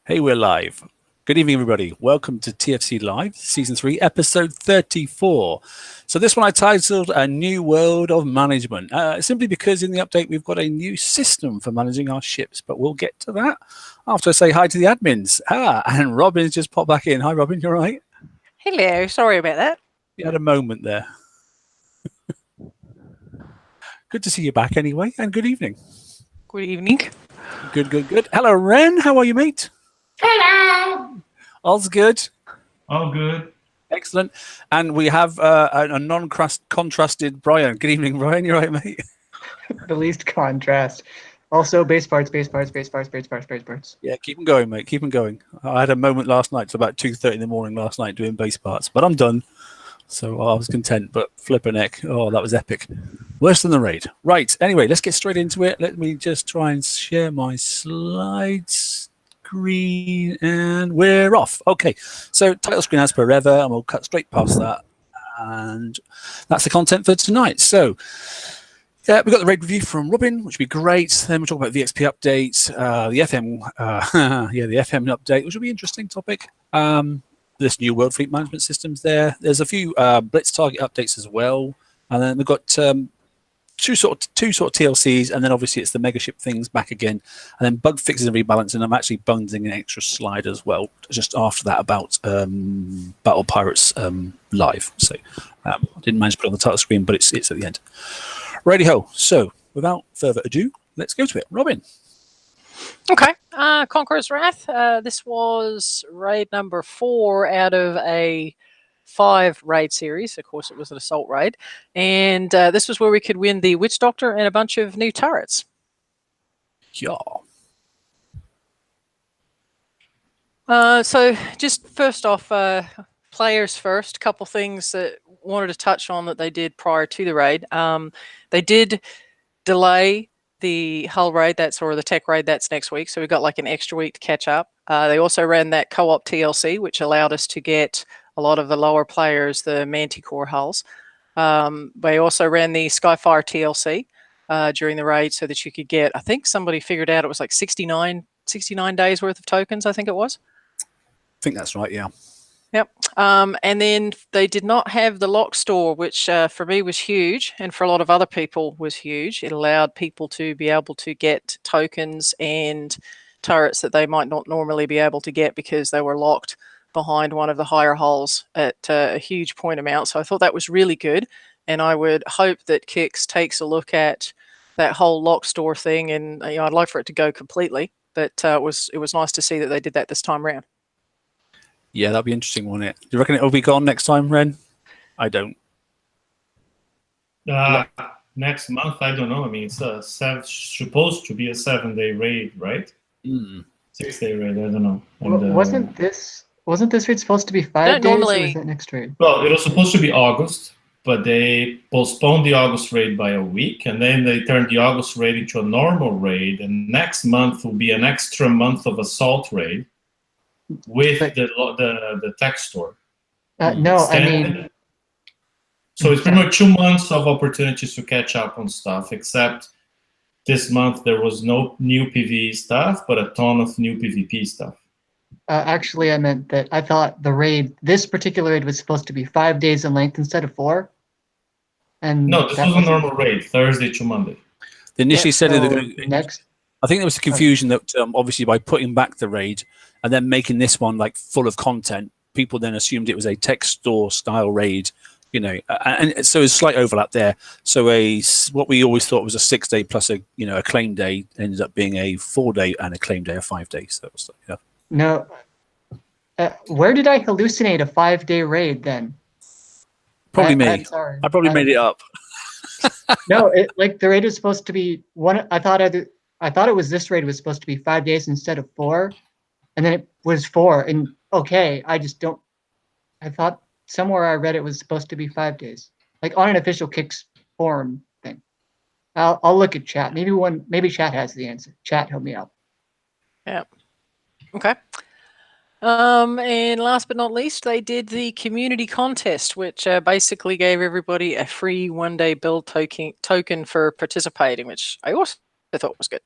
Hey, we're live. Good evening, everybody. Welcome to TFC Live, Season 3, Episode 34. So this one I titled A New World of Management, simply because in the update we've got a new system for managing our ships, but we'll get to that after I say hi to the admins. And Robin's just popped back in. Hi, Robin, you all right? Hello, sorry about that. You had a moment there. Good to see you back anyway, and good evening. Good evening. Good. Hello, Ren. How are you, mate? Hello. All's good. All good. Excellent. And we have a non-contrasted Brian. Good evening, Brian. You right, mate? The least contrast. Also, base parts. Yeah, keep them going, mate. Keep them going. I had a moment last night, to about 2:30 in the morning last night, doing base parts, but I'm done. So I was content, but flipping heck. Oh, that was epic. Worse than the raid. Right. Anyway, let's get straight into it. Let me just try and share my slides. Screen, and we're off. Okay, so title screen as per ever, and we'll cut straight past that. And that's the content for tonight. So, yeah, we've got the raid review from Robin, which would be great. Then we'll talk about the XP updates, the FM, the FM update, which will be an interesting topic. This new World Fleet Management Systems there. There's a few Blitz target updates as well. And then we've got two sort of TLCs, and then obviously it's the mega ship things back again, and then bug fixes and rebalancing. I'm actually bundling an extra slide as well just after that about Battle Pirates live. So I didn't manage to put it on the title screen, but it's at the end. Righty ho. So without further ado, let's go to it. Robin. Okay, Conquerors Wrath. This was raid number 4 out of a 5 raid series. Of course, it was an assault raid, and this was where we could win the Witch Doctor and a bunch of new turrets. Yeah. So just first off, players first. A couple things that wanted to touch on that they did prior to the raid. They did delay the hull raid, or the tech raid, that's next week. So we got like an extra week to catch up. They also ran that co-op TLC, which allowed us to get a lot of the lower players the Manticore hulls. They also ran the Skyfire TLC during the raid so that you could get, I think somebody figured out it was like 69 days worth of tokens, I think it was. I think that's right, yeah. Yep. And then they did not have the lock store, which for me was huge, and for a lot of other people was huge. It allowed people to be able to get tokens and turrets that they might not normally be able to get because they were locked behind one of the higher hulls at a huge point amount. So I thought that was really good, and I would hope that Kix takes a look at that whole lock store thing, and I'd like for it to go completely, but it was nice to see that they did that this time around. Yeah, that'll be interesting, won't it? Do you reckon it'll be gone next time, Ren? I don't. Next month, I don't know. I mean, it's supposed to be a 7-day raid, right? 6-day raid, I don't know. And, wasn't this raid supposed to be 5 days, normally, or was that next raid? Well, it was supposed to be August, but they postponed the August raid by a week, and then they turned the August raid into a normal raid, and next month will be an extra month of assault raid with the tech store. No, I mean... So it's pretty much 2 months of opportunities to catch up on stuff, except this month there was no new PvE stuff, but a ton of new PvP stuff. Actually, I meant that I thought this particular raid was supposed to be 5 days in length instead of 4. And no, this was a normal raid, Thursday to Monday. They initially said next. I think there was a confusion that obviously by putting back the raid and then making this one like full of content, people then assumed it was a tech store style raid, and so there's a slight overlap there. So what we always thought was a 6-day plus a claim day ended up being a 4-day and a claim day of 5 days. So it was, No, where did I hallucinate a 5-day raid then? Probably me. I'm sorry. I probably made it up. No, the raid was supposed to be one. I thought it was this raid was supposed to be 5 days instead of 4, and then it was 4. And okay, I just don't. I thought somewhere I read it was supposed to be 5 days, like on an official Kix forum thing. I'll look at chat. Maybe chat has the answer. Chat, help me out. Yeah. Okay. And last but not least, they did the community contest, which basically gave everybody a free 1-day build token for participating, which I also thought was good.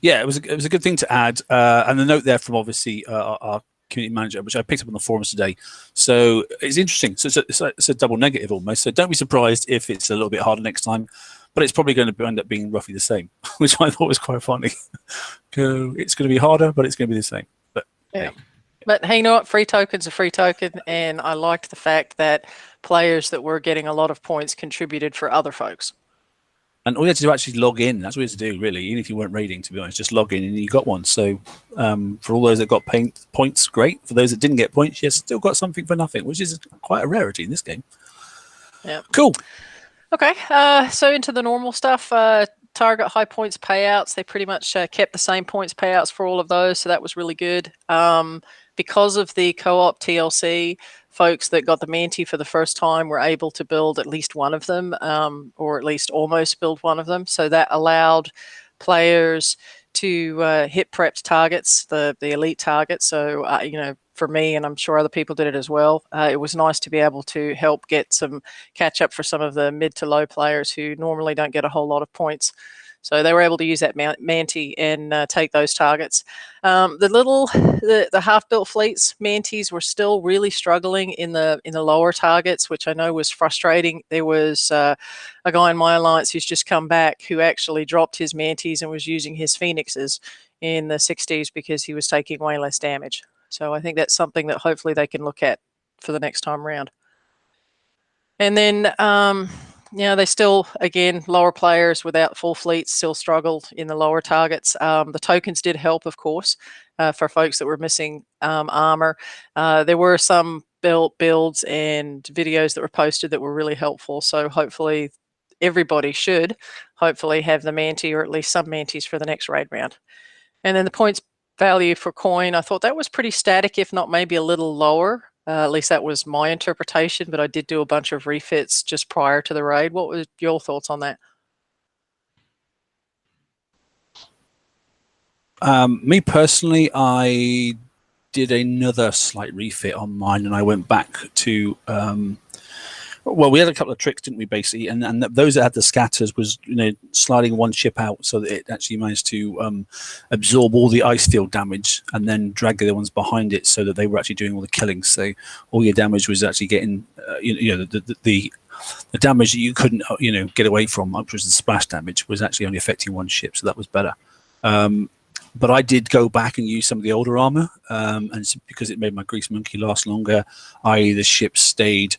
Yeah, it was a good thing to add, and the note there from obviously our community manager, which I picked up on the forums today. So it's interesting. So it's a double negative almost. So don't be surprised if it's a little bit harder next time, but it's probably going to end up being roughly the same, which I thought was quite funny. So it's going to be harder, but it's going to be the same. But yeah. But hey, you know what? Free token's a free token, and I liked the fact that players that were getting a lot of points contributed for other folks. And all you had to do actually log in. That's what you had to do, really. Even if you weren't raiding, to be honest, just log in and you got one. So for all those that got points, great. For those that didn't get points, you still got something for nothing, which is quite a rarity in this game. Yeah. Cool. Okay. So into the normal stuff. Target high points payouts. They pretty much kept the same points payouts for all of those. So that was really good. Because of the co-op TLC, folks that got the Manti for the first time were able to build at least one of them, or at least almost build one of them. So that allowed players to hit prepped targets, the elite targets. So, you know, for me, and I'm sure other people did it as well, it was nice to be able to help get some catch up for some of the mid to low players who normally don't get a whole lot of points. So they were able to use that Manti and take those targets. The half-built fleets, Mantis were still really struggling in the lower targets, which I know was frustrating. There was a guy in my alliance who's just come back who actually dropped his Mantis and was using his Phoenixes in the 60s because he was taking way less damage. So I think that's something that hopefully they can look at for the next time around. And then yeah, they still, again, lower players without full fleets still struggled in the lower targets. The tokens did help, of course, for folks that were missing armor. There were some builds and videos that were posted that were really helpful. So hopefully everybody should hopefully have the Manti or at least some Mantis for the next raid round. And then the points value for coin, I thought that was pretty static, if not maybe a little lower. At least that was my interpretation, but I did do a bunch of refits just prior to the raid. What were your thoughts on that? Me personally, I did another slight refit on mine, and I went back to well, we had a couple of tricks, didn't we, basically? And those that had the scatters was, you know, sliding one ship out so that it actually managed to absorb all the ice field damage and then drag the other ones behind it so that they were actually doing all the killing. So all your damage was actually getting, you know, the damage that you couldn't, you know, get away from, which was the splash damage, was actually only affecting one ship. So that was better. But I did go back and use some of the older armor, and because it made my Grease Monkey last longer, i.e. the ship stayed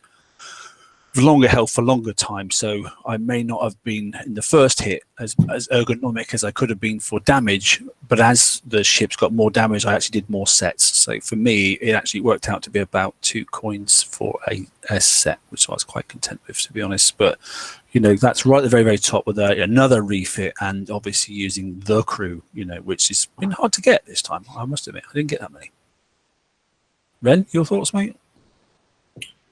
longer health for longer time, so I may not have been in the first hit as ergonomic as I could have been for damage, but as the ships got more damage, I actually did more sets. So for me, it actually worked out to be about 2 coins for a set, which I was quite content with, to be honest. But you know, that's right at the very, very top with another refit, and obviously using the crew, you know, which has been hard to get this time, I must admit. I didn't get that many. Ren, your thoughts, mate?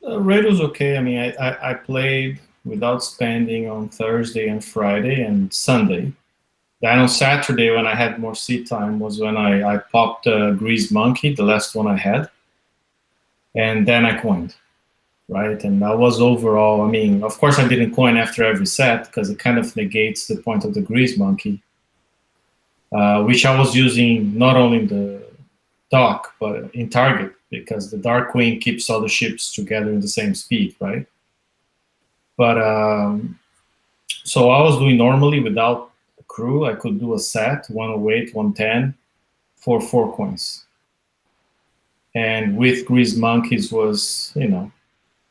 Raid was okay. I mean, I played without spending on Thursday and Friday and Sunday. Then on Saturday, when I had more seat time, was when I popped Grease Monkey, the last one I had. And then I coined, right? And that was overall, I mean, of course I didn't coin after every set because it kind of negates the point of the Grease Monkey, which I was using not only in the dock, but in target, because the Dark Queen keeps all the ships together in the same speed, right? But so I was doing normally without a crew. I could do a set, 108, 110 for 4 coins. And with Grease Monkeys was, you know,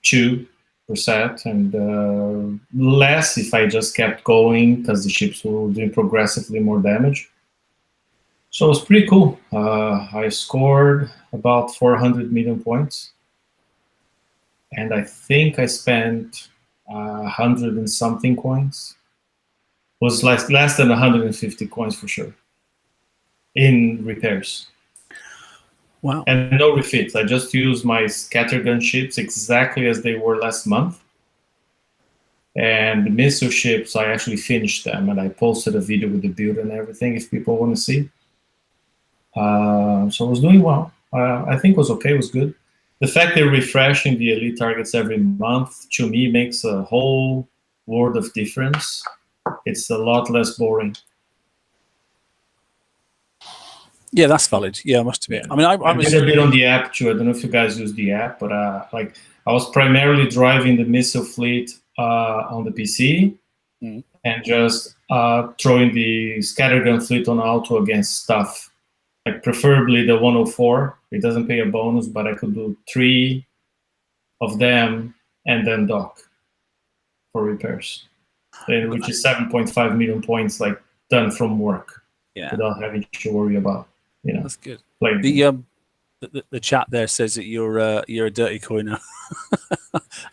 2 per set, and less if I just kept going because the ships were doing progressively more damage. So it was pretty cool. I scored about 400 million points. And I think I spent 100 and something coins. It was less than 150 coins for sure in repairs. Wow. And no refits. I just used my scattergun ships exactly as they were last month. And the missile ships, I actually finished them, and I posted a video with the build and everything if people want to see. So I was doing well. I think it was okay, it was good. The fact they're refreshing the elite targets every month, to me, makes a whole world of difference. It's a lot less boring. Yeah, that's valid. Yeah, I must admit. Yeah. I mean, I did a bit on the app too. I don't know if you guys use the app, but like I was primarily driving the missile fleet on the PC and just throwing the scattergun fleet on auto against stuff. Like preferably the 104. It doesn't pay a bonus, but I could do 3 of them and then dock for repairs, which is 7.5 million points, like done from work, without having to worry about, that's good. Playing. The chat there says that you're a dirty coiner.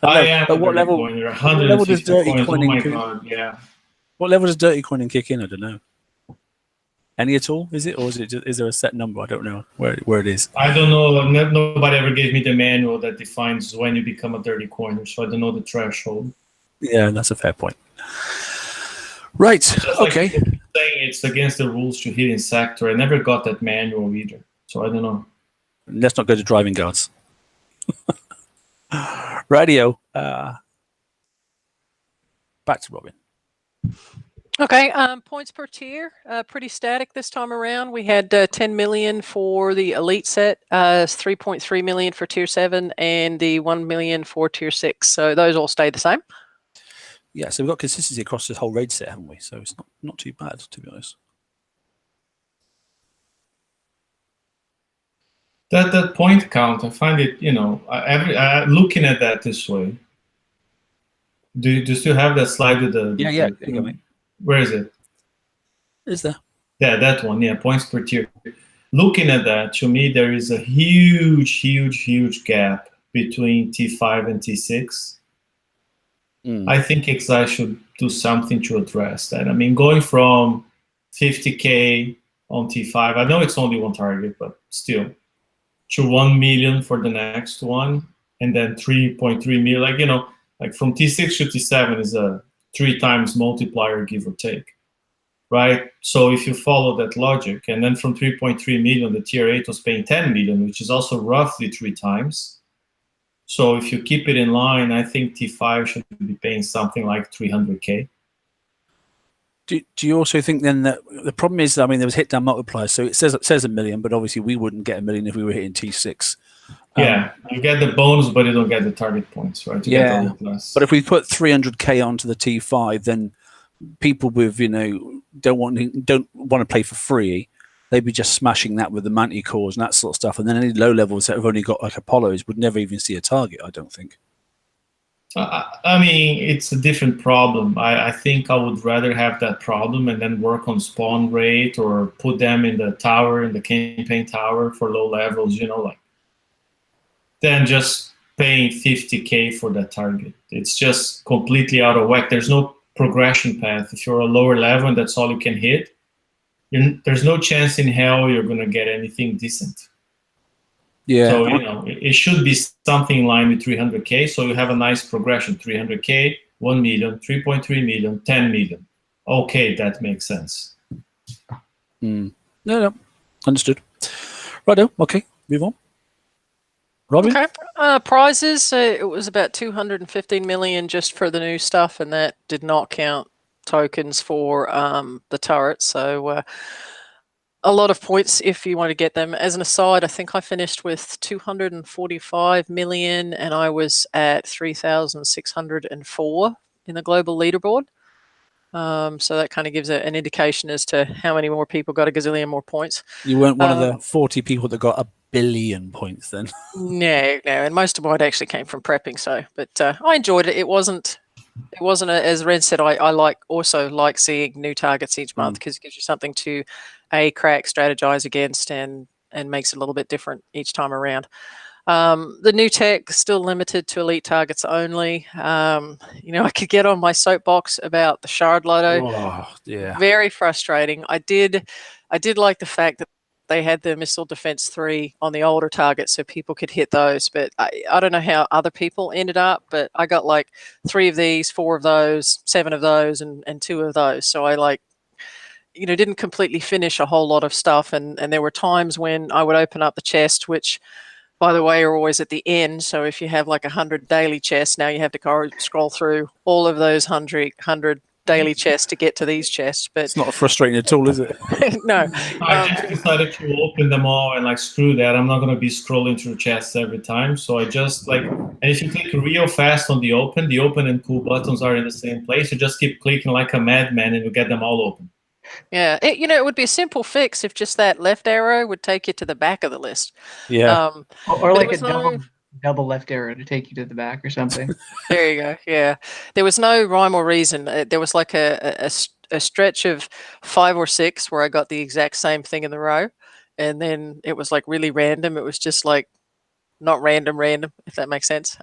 I am. At what level? Coiner, what level does dirty coins. coining? Oh my god! Yeah. What level does dirty coining kick in? I don't know. Any at all? Is it, or is there a set number? I don't know where it is. I don't know. Nobody ever gave me the manual that defines when you become a dirty coiner, so I don't know the threshold. Yeah, that's a fair point. Right. Okay. Like saying it's against the rules to hit in sector. I never got that manual either, so I don't know. Let's not go to driving guards. Radio. Back to Robin. Okay, points per tier, pretty static this time around. We had 10 million for the elite set, 3.3 million for tier 7, and the 1 million for tier 6. So those all stay the same. Yeah, so we've got consistency across this whole raid set, haven't we? So it's not too bad, to be honest. That point count, I find it, looking at that this way. Do you still have that slide with the? Yeah. Where is it? Is there? Yeah, that one. Yeah, points per tier. Looking at that, to me, there is a huge gap between T5 and T6. I think XI should do something to address that. I mean, going from 50K on T5, I know it's only one target, but still, to 1 million for the next one, and then 3.3 million, like from T6 to T7 is a 3 times multiplier, give or take, right? So if you follow that logic, and then from 3.3 million, the tier 8 was paying 10 million, which is also roughly 3 times. So if you keep it in line, I think T5 should be paying something like 300K. Do you also think then that the problem is, I mean, there was hit down multipliers, so it says 1 million, but obviously we wouldn't get 1 million if we were hitting T6. Yeah, you get the bonus, but you don't get the target points, right? You get the plus. But if we put 300K onto the T5, then people with don't want to play for free, they'd be just smashing that with the Manticores and that sort of stuff. And then any low levels that have only got like Apollos would never even see a target, I don't think. I mean, it's a different problem. I think I would rather have that problem and then work on spawn rate or put them in the tower, in the campaign tower for low levels, than just paying 50K for that target. It's just completely out of whack. There's no progression path. If you're a lower level and that's all you can hit, there's no chance in hell you're going to get anything decent. Yeah. So, it should be something in line with 300K. So you have a nice progression, 300K, 1 million, 3.3 million, 10 million. Okay, that makes sense. No. Understood. Righto. Okay, move on. Robin? Okay. Prizes, it was about 215 million just for the new stuff, and that did not count tokens for the turrets. So a lot of points if you want to get them. As an aside, I think I finished with 245 million, and I was at 3,604 in the global leaderboard. So that kind of gives an indication as to how many more people got a gazillion more points. You weren't one of the 40 people that got 1 billion points then. No, and most of mine actually came from prepping. So, but I enjoyed it. It wasn't as Ren said. I also like seeing new targets each month because it gives you something to crack, strategize against, and makes it a little bit different each time around. The new tech still limited to elite targets only. I could get on my soapbox about the shard lotto. Oh, yeah. Very frustrating. I did like the fact that they had the missile defense 3 on the older targets so people could hit those, but I don't know how other people ended up, but I got like 3 of these, 4 of those, 7 of those, and 2 of those. So I didn't completely finish a whole lot of stuff, and there were times when I would open up the chest, which by the way are always at the end. So if you have like 100 daily chests, now you have to scroll through all of those 100 daily chests to get to these chests. But it's not frustrating at all, is it? No. I just decided to open them all and like screw that. I'm not going to be scrolling through chests every time. So I just like, and if you click real fast on the open and pull buttons are in the same place. You just keep clicking like a madman and you get them all open. Yeah, it would be a simple fix if just that left arrow would take you to the back of the list. Yeah. Or like a double left arrow to take you to the back or something. There you go. Yeah, there was no rhyme or reason. There was like a stretch of 5 or 6 where I got the exact same thing in the row, and then it was like really random. It was just like not random, if that makes sense.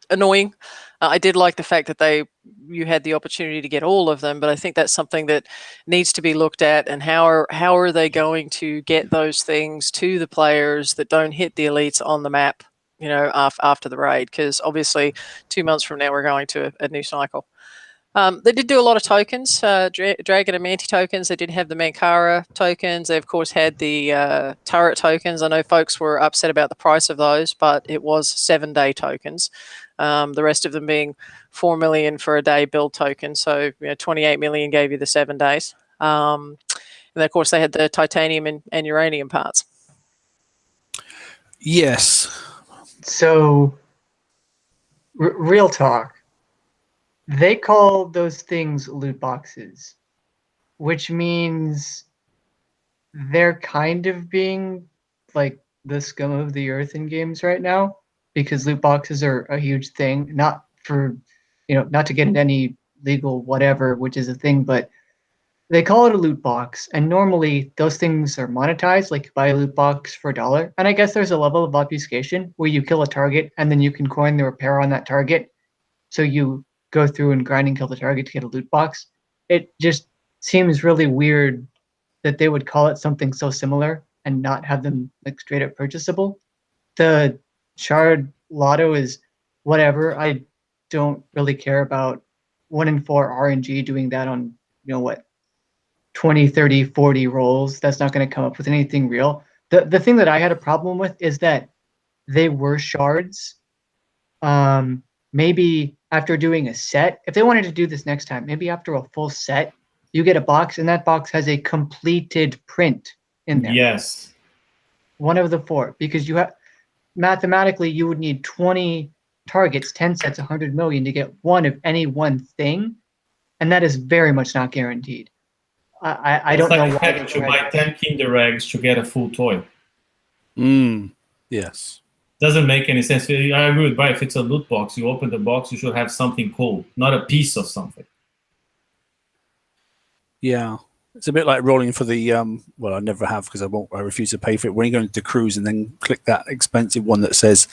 Annoying. I did like the fact that you had the opportunity to get all of them, but I think that's something that needs to be looked at. And how are they going to get those things to the players that don't hit the elites on the map, after the raid? Because obviously 2 months from now we're going to a new cycle. They did do a lot of tokens, Dragon and Manti tokens. They did have the Mankara tokens. They, of course, had the turret tokens. I know folks were upset about the price of those, but it was 7-day tokens. The rest of them being 4 million for a day build token. So 28 million gave you the 7 days. And then, of course, they had the titanium and uranium parts. Yes. So, real talk. They call those things loot boxes, which means they're kind of being like the scum of the earth in games right now, because loot boxes are a huge thing, not for, not to get into any legal whatever, which is a thing, but they call it a loot box. And normally those things are monetized, like you buy a loot box for $1. And I guess there's a level of obfuscation where you kill a target and then you can coin the repair on that target. So you go through and grind and kill the target to get a loot box. It just seems really weird that they would call it something so similar and not have them like straight up purchasable. The shard lotto is whatever. I don't really care about 1 in 4 RNG doing that on 20, 30, 40 rolls. That's not going to come up with anything real. The thing that I had a problem with is that they were shards. Maybe after doing a set, if they wanted to do this next time, maybe after a full set, you get a box and that box has a completed print in there. Yes. 1 of the 4, because you have mathematically you would need 20 targets, 10 sets, 100 million to get 1 of any one thing, and that is very much not guaranteed. I don't know why you buy 10 Kinder eggs to get a full toy. Yes. Doesn't make any sense. I agree with Brian. If it's a loot box, you open the box, you should have something cool, not a piece of something. Yeah. It's a bit like rolling for the, well, I never have because I refuse to pay for it. When you go into the cruise and then click that expensive one that says,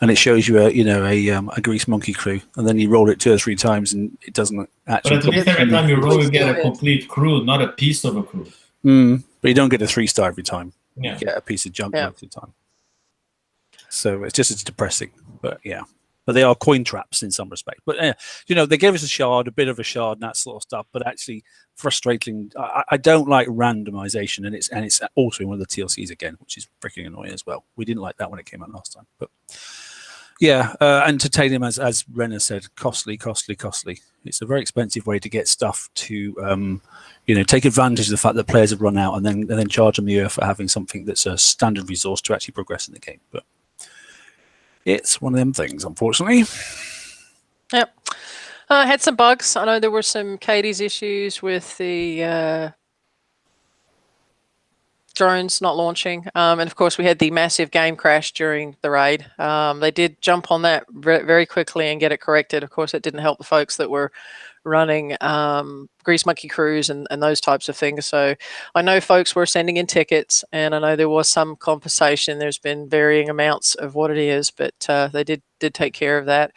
and it shows you a grease monkey crew, and then you roll it 2 or 3 times and it doesn't actually. But at least every time you roll, you get a complete crew, not a piece of a crew. But you don't get a 3-star every time. Yeah. You get a piece of junk most of the time. So it's depressing, but yeah. But they are coin traps in some respect. But they gave us a bit of a shard, and that sort of stuff. But actually, frustrating. I don't like randomization, and it's also in one of the TLCs again, which is freaking annoying as well. We didn't like that when it came out last time. But yeah, and titanium, as Renner said, costly. It's a very expensive way to get stuff to take advantage of the fact that players have run out, and then charge them the earth for having something that's a standard resource to actually progress in the game. But it's one of them things, unfortunately. Yep. Had some bugs. I know there were some Katie's issues with the drones not launching. And of course, we had the massive game crash during the raid. They did jump on that very quickly and get it corrected. Of course, it didn't help the folks that were running Grease Monkey Cruise and those types of things. So I know folks were sending in tickets, and I know there was some compensation. There's been varying amounts of what it is, but they did take care of that.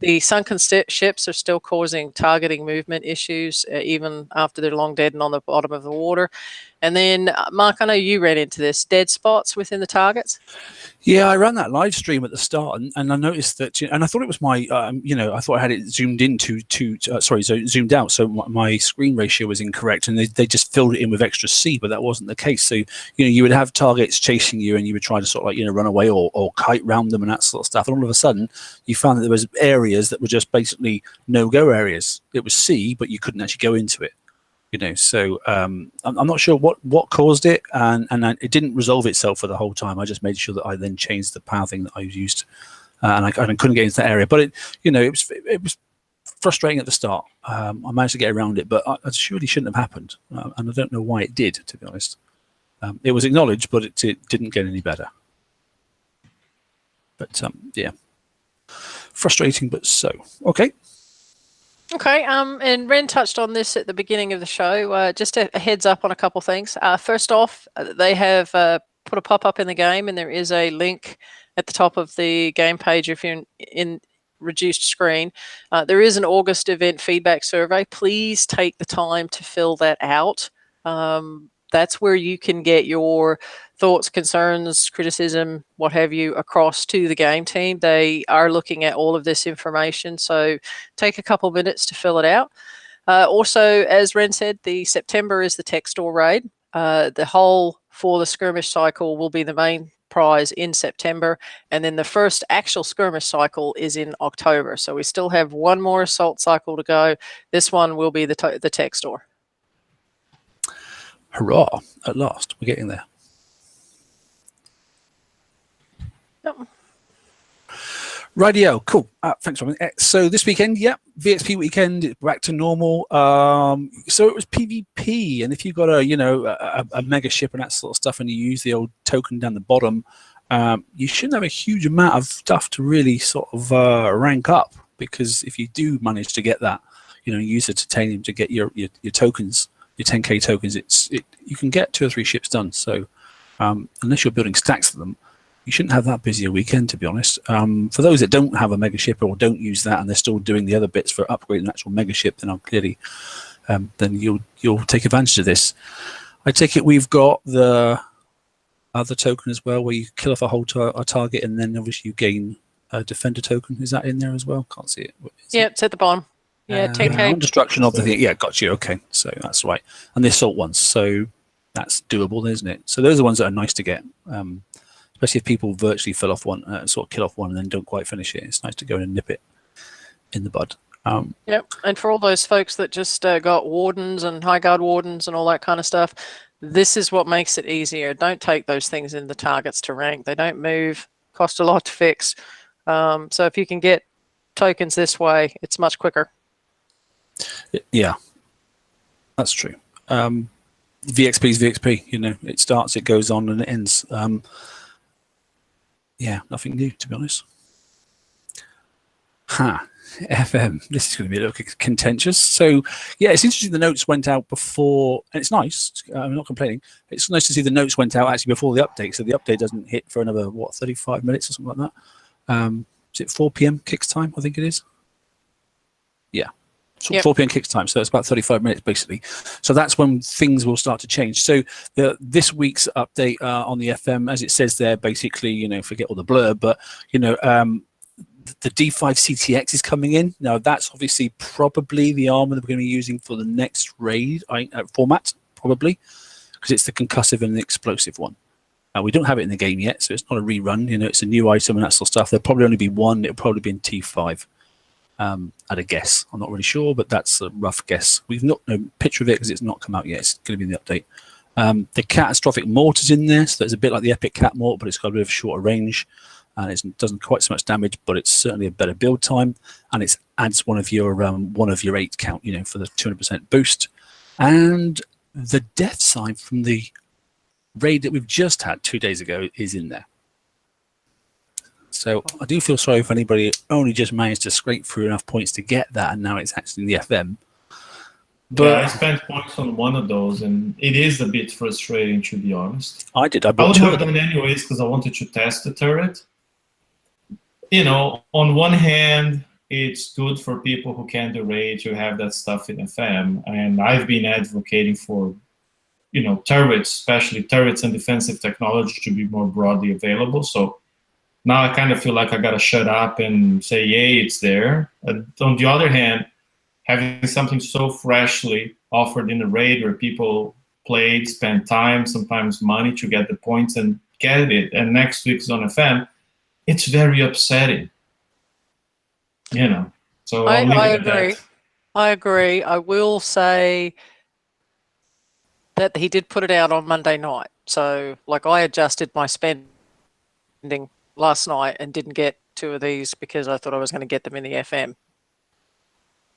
The sunken ships are still causing targeting movement issues, even after they're long dead and on the bottom of the water. And then, Mark, I know you ran into this, dead spots within the targets. Yeah, I ran that live stream at the start, and I noticed that, and I thought it was my, I thought I had it zoomed in zoomed out, so my screen ratio was incorrect, and they just filled it in with extra C, but that wasn't the case. So, you would have targets chasing you, and you would try to sort of run away or kite round them and that sort of stuff, and all of a sudden, done, you found that there was areas that were just basically no-go areas. It was C, but you couldn't actually go into it. You know, so I'm not sure what caused it, and it didn't resolve itself for the whole time. I just made sure that I then changed the pathing that I used, and I couldn't get into that area. But it was frustrating at the start. I managed to get around it, but it surely shouldn't have happened, and I don't know why it did, to be honest. It was acknowledged, but it didn't get any better. But yeah, frustrating, but so okay. Okay, and Ren touched on this at the beginning of the show. Just a heads up on a couple things. First off, they have put a pop-up in the game, and there is a link at the top of the game page if you're in reduced screen. There is an August event feedback survey. Please take the time to fill that out. That's where you can get your thoughts, concerns, criticism, what have you, across to the game team. They are looking at all of this information, so take a couple minutes to fill it out. Also, as Ren said, the September is the tech store raid. The hull for the skirmish cycle will be the main prize in September, and then the first actual skirmish cycle is in October. So we still have one more assault cycle to go. This one will be the tech store. Hurrah! At last, we're getting there. Yep. Rightio, cool. Thanks, Robin. So this weekend, VXP weekend, back to normal. So it was PvP, and if you've got a mega ship and that sort of stuff, and you use the old token down the bottom, you shouldn't have a huge amount of stuff to really sort of rank up, because if you do manage to get that, use the titanium to get your tokens, your 10k tokens, you can get 2 or 3 ships done. So unless you're building stacks of them, you shouldn't have that busy a weekend, to be honest. For those that don't have a mega ship or don't use that, and they're still doing the other bits for upgrading an actual mega ship, then clearly, then you'll take advantage of this. I take it we've got the other token as well, where you kill off a whole target, and then obviously you gain a defender token. Is that in there as well? Can't see it. Yeah, it's at the bottom. Yeah, 10k. Destruction of the thing. Yeah, got you. Okay, so that's right. And the assault ones. So that's doable, isn't it? So those are the ones that are nice to get. Especially if people virtually fill off one, sort of kill off one, and then don't quite finish it. It's nice to go in and nip it in the bud. Yep, and for all those folks that just got wardens and high guard wardens and all that kind of stuff, this is what makes it easier. Don't take those things in the targets to rank. They don't move, cost a lot to fix. So if you can get tokens this way, it's much quicker. Yeah, that's true. VXP is VXP. It starts, it goes on, and it ends. Yeah, nothing new, to be honest. FM. This is going to be a little contentious. So, yeah, it's interesting the notes went out before, and it's nice. I'm not complaining. It's nice to see the notes went out actually before the update, so the update doesn't hit for another, 35 minutes or something like that. Is it 4 p.m. kicks time? I think it is. Yeah. So yep. 4 p.m. kicks time, so it's about 35 minutes basically. So that's when things will start to change. So this week's update on the FM, as it says there, basically, forget all the blurb, but the D5 CTX is coming in. Now that's obviously probably the armor that we're going to be using for the next raid format, probably, because it's the concussive and the explosive one. We don't have it in the game yet, so it's not a rerun. It's a new item and that sort of stuff. There'll probably only be one. It'll probably be in T5. At a guess. I'm not really sure, but that's a rough guess. We've not no picture of it because it's not come out yet. It's going to be in the update. The catastrophic mortar's in there, so it's a bit like the epic cat mortar, but it's got a bit of a shorter range, and it doesn't quite so much damage, but it's certainly a better build time, and it adds one of your 8 count, for the 200% boost. And the death sign from the raid that we've just had 2 days ago is in there. So I do feel sorry for anybody who only just managed to scrape through enough points to get that, and now it's actually in the FM. But yeah, I spent points on one of those, and it is a bit frustrating, to be honest. I did. I would have done it anyways because I wanted to test the turret. On one hand, it's good for people who can do raid to have that stuff in FM, and I've been advocating for, turrets, especially turrets and defensive technology, to be more broadly available. So now I kind of feel like I got to shut up and say, yay, it's there. On the other hand, having something so freshly offered in a raid where people played, spent time, sometimes money to get the points and get it, and next week's on FM, it's very upsetting. you know. So I I'll leave it at agree. that. I agree. I will say that he did put it out on Monday night. So, like, I adjusted my spending last night and didn't get 2 of these because I thought I was going to get them in the FM.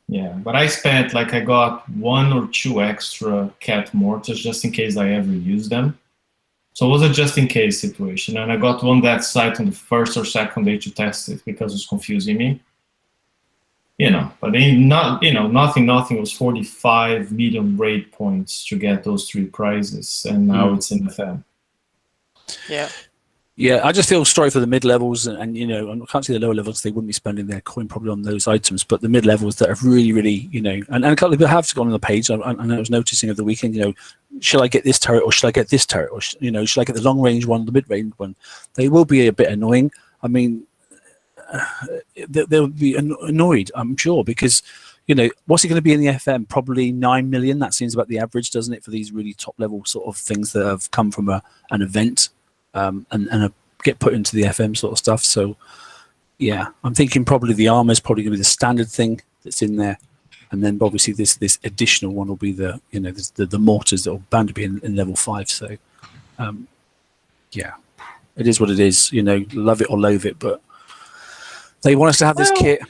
Yeah, but I spent, like, I got 1 or 2 extra cat mortars just in case I ever use them. So it was a just in case situation. And I got one that site on the first or second day to test it because it was confusing me. You know, but nothing was 45 million raid points to get those 3 prizes, and now it's in the FM. Yeah. Yeah, I just feel sorry for the mid-levels, and you know, I can't see the lower levels. They wouldn't be spending their coin probably on those items, but the mid-levels that have really, you know, and a couple of people have gone on the page. I was noticing over the weekend, you know, should I get this turret or should I get this turret, or you know, should I get the long-range one or the mid-range one? They will be a bit annoying. I mean, they'll be annoyed, I'm sure, because you know, what's it going to be in the FM? Probably 9 million. That seems about the average, doesn't it, for these really top-level sort of things that have come from an event. And get put into the FM sort of stuff. So, yeah, I'm thinking probably the armor is probably going to be the standard thing that's in there, and then obviously this additional one will be the, you know, the mortars that will bound to be in level 5. So, yeah, it is what it is. You know, love it or loathe it, but they want us to have this kit.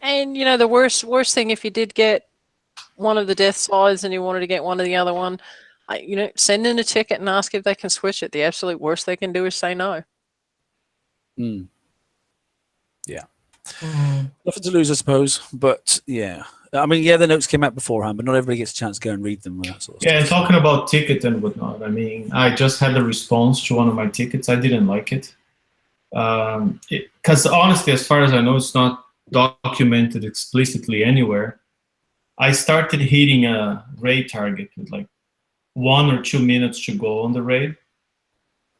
And you know, the worst thing, if you did get one of the death slides and you wanted to get one of the other one, you know, send in a ticket and ask if they can switch it. The absolute worst they can do is say no. Yeah. Nothing to lose, I suppose. But yeah, I mean, yeah, the notes came out beforehand, but not everybody gets a chance to go and read them. And that sort of stuff. And talking about ticket and whatnot, I mean, I just had a response to one of my tickets. I didn't like it. Because honestly, as far as I know, it's not documented explicitly anywhere. I started hitting a raid target with like 1 or 2 minutes to go on the raid.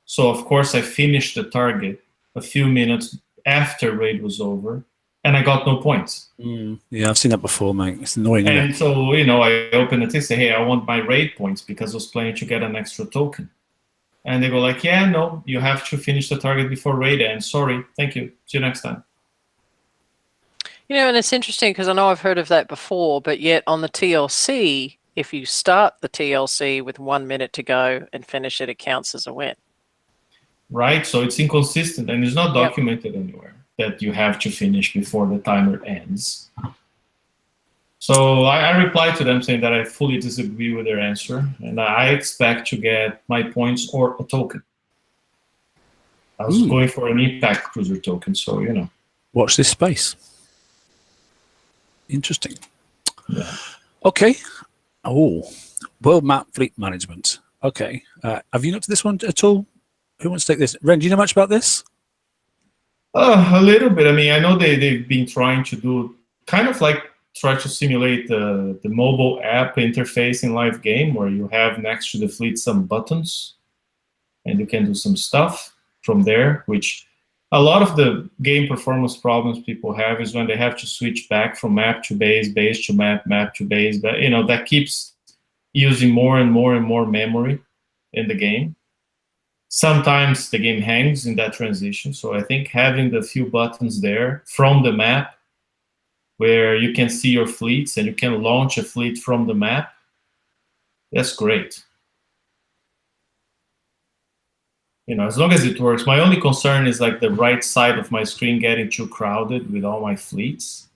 So of course I finished the target a few minutes after raid was over, and I got no points. Yeah, I've seen that before, mate. It's annoying. And so, you know, I opened it and say, hey, I want my raid points because I was planning to get an extra token. And they go like, yeah, no, you have to finish the target before raid ends. Sorry, thank you. See you next time. You know, and it's interesting because I know I've heard of that before, but yet on the TLC, if you start the TLC with 1 minute to go and finish it, it counts as a win. Right, so it's inconsistent and it's not documented anywhere that you have to finish before the timer ends. So I replied to them saying that I fully disagree with their answer, and I expect to get my points or a token. I was going for an Impact Cruiser token, so, you know. Watch this space. Interesting. Yeah. Okay. Oh, World Map Fleet Management. Okay. Have you looked at this one at all? Who wants to take this? Ren, do you know much about this? A little bit. I mean, I know they've been trying to do kind of like try to simulate the mobile app interface in live game, where you have next to the fleet some buttons and you can do some stuff from there, which a lot of the game performance problems people have is when they have to switch back from map to base, base to map, map to base. But, you know, that keeps using more and more and more memory in the game. Sometimes the game hangs in that transition. So I think having the few buttons there from the map where you can see your fleets and you can launch a fleet from the map, that's great. You know, as long as it works. My only concern is like the right side of my screen getting too crowded with all my fleets.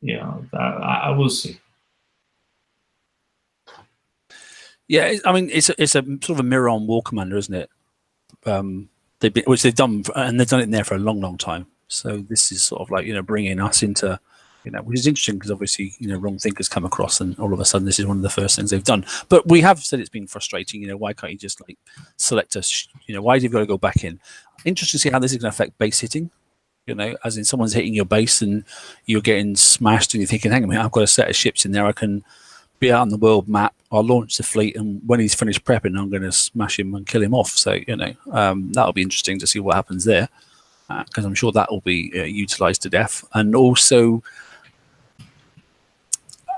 You know, I will see. Yeah, I mean, it's a sort of a mirror on War Commander, isn't it? Which they've done, and they've done it in there for a long, long time. So this is sort of like, you know, bringing us into, you know, which is interesting because obviously, you know, wrong thinkers come across, and all of a sudden this is one of the first things they've done. But we have said it's been frustrating. You know, why can't you just like select us? You know, why do you got to go back in? Interesting to see how this is going to affect base hitting. You know, as in someone's hitting your base and you're getting smashed, and you're thinking, hang on a minute, I've got a set of ships in there. I can be out on the world map. I'll launch the fleet, and when he's finished prepping, I'm going to smash him and kill him off. So, you know, that'll be interesting to see what happens there, because I'm sure that will be utilized to death. And also,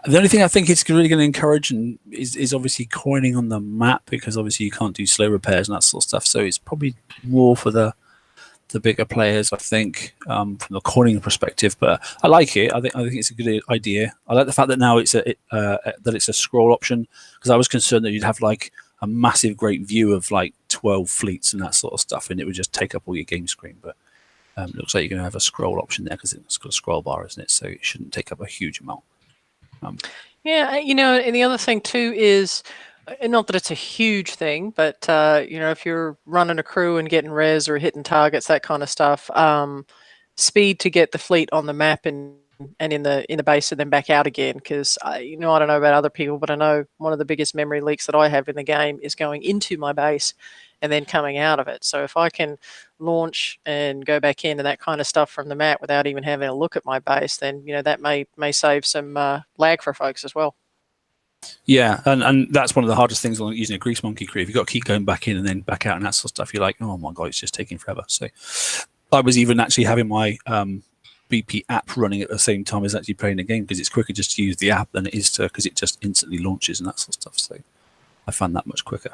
the only thing I think it's really going to encourage is obviously coining on the map, because obviously you can't do slow repairs and that sort of stuff. So it's probably more for the the bigger players, I think, from the coining perspective. But I like it. I think it's a good idea. I like the fact that now it's a scroll option, because I was concerned that you'd have like a massive great view of like 12 fleets and that sort of stuff, and it would just take up all your game screen. But it looks like you're going to have a scroll option there because it's got a scroll bar, isn't it? So it shouldn't take up a huge amount. Yeah, you know, and the other thing too is, not that it's a huge thing, but you know, if you're running a crew and getting res or hitting targets, that kind of stuff, speed to get the fleet on the map and in the base and then back out again. Because you know, I don't know about other people, but I know one of the biggest memory leaks that I have in the game is going into my base and then coming out of it. So if I can launch and go back in and that kind of stuff from the map without even having a look at my base, then you know that may save some lag for folks as well. Yeah, and that's one of the hardest things on using a Grease Monkey crew. If you've got to keep going back in and then back out and that sort of stuff, you're like, oh my god, it's just taking forever. So I was even actually having my BP app running at the same time as actually playing the game, because it's quicker just to use the app than it is to, because it just instantly launches and that sort of stuff. So I found that much quicker.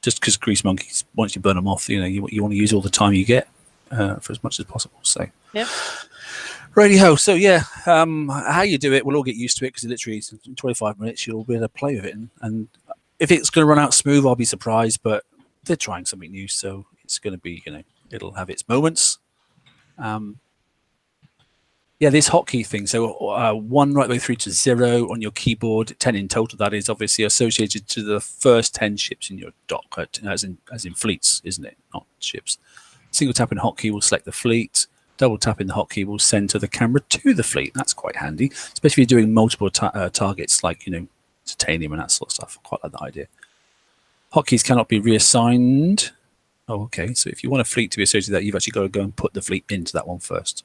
Just because Grease Monkeys, once you burn them off, you know, you want to use all the time you get for as much as possible. So yeah. Righty-ho. So yeah, how you do it, we'll all get used to it, because literally in 25 minutes you'll be able to play with it. And if it's going to run out smooth, I'll be surprised. But they're trying something new, so it's going to be, you know, it'll have its moments. Yeah, this hotkey thing. So 1 right the way through to 0 on your keyboard, 10 in total. That is obviously associated to the first 10 ships in your dock, as in fleets, isn't it? Not ships. Single tapping hotkey will select the fleet. Double tapping the hotkey will center the camera to the fleet. That's quite handy, especially if you're doing multiple targets, like, you know, titanium and that sort of stuff. I quite like that idea. Hotkeys cannot be reassigned. Oh, okay. So if you want a fleet to be associated with that, you've actually got to go and put the fleet into that one first.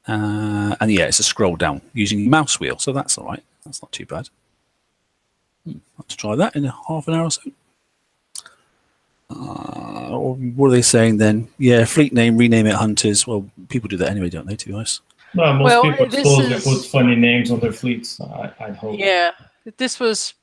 And yeah, it's a scroll down using your mouse wheel, so that's all right. That's not too bad. Let's try that in half an hour or so. What are they saying then? Yeah, fleet name, rename it Hunters. Well, people do that anyway, don't they, to be honest? No, most people suppose they put funny names on their fleets, I hope. Yeah, this was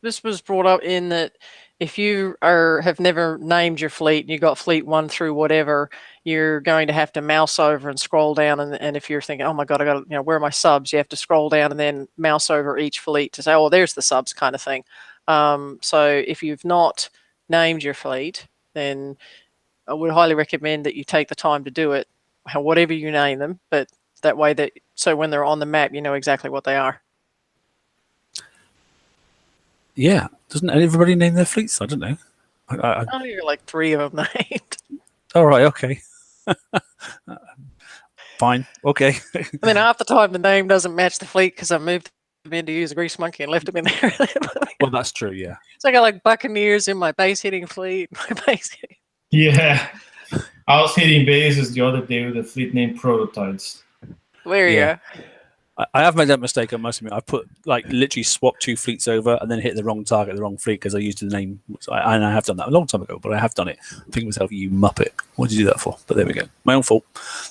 brought up in that if you have never named your fleet and you got fleet 1 through whatever, you're going to have to mouse over and scroll down. And if you're thinking, oh my god, I got, you know, where are my subs? You have to scroll down and then mouse over each fleet to say, oh, there's the subs, kind of thing. So if you've not named your fleet, then I would highly recommend that you take the time to do it, whatever you name them, but that way so when they're on the map, you know exactly what they are. Yeah, doesn't everybody name their fleets? I don't know. Oh, you're like 3 of them named. All right, okay. Fine, okay. I mean, half the time the name doesn't match the fleet because I moved them in to use a Grease Monkey and left them in there. Well, that's true, yeah. So I got like Buccaneers in my base hitting fleet. Yeah. I was hitting bases the other day with a fleet named Prototypes. There you go. I have made that mistake, I must admit. I put, like, literally swapped 2 fleets over and then hit the wrong target, the wrong fleet, because I used the name. And I have done that a long time ago, but I have done it. I think to myself, you muppet. What did you do that for? But there we go. My own fault.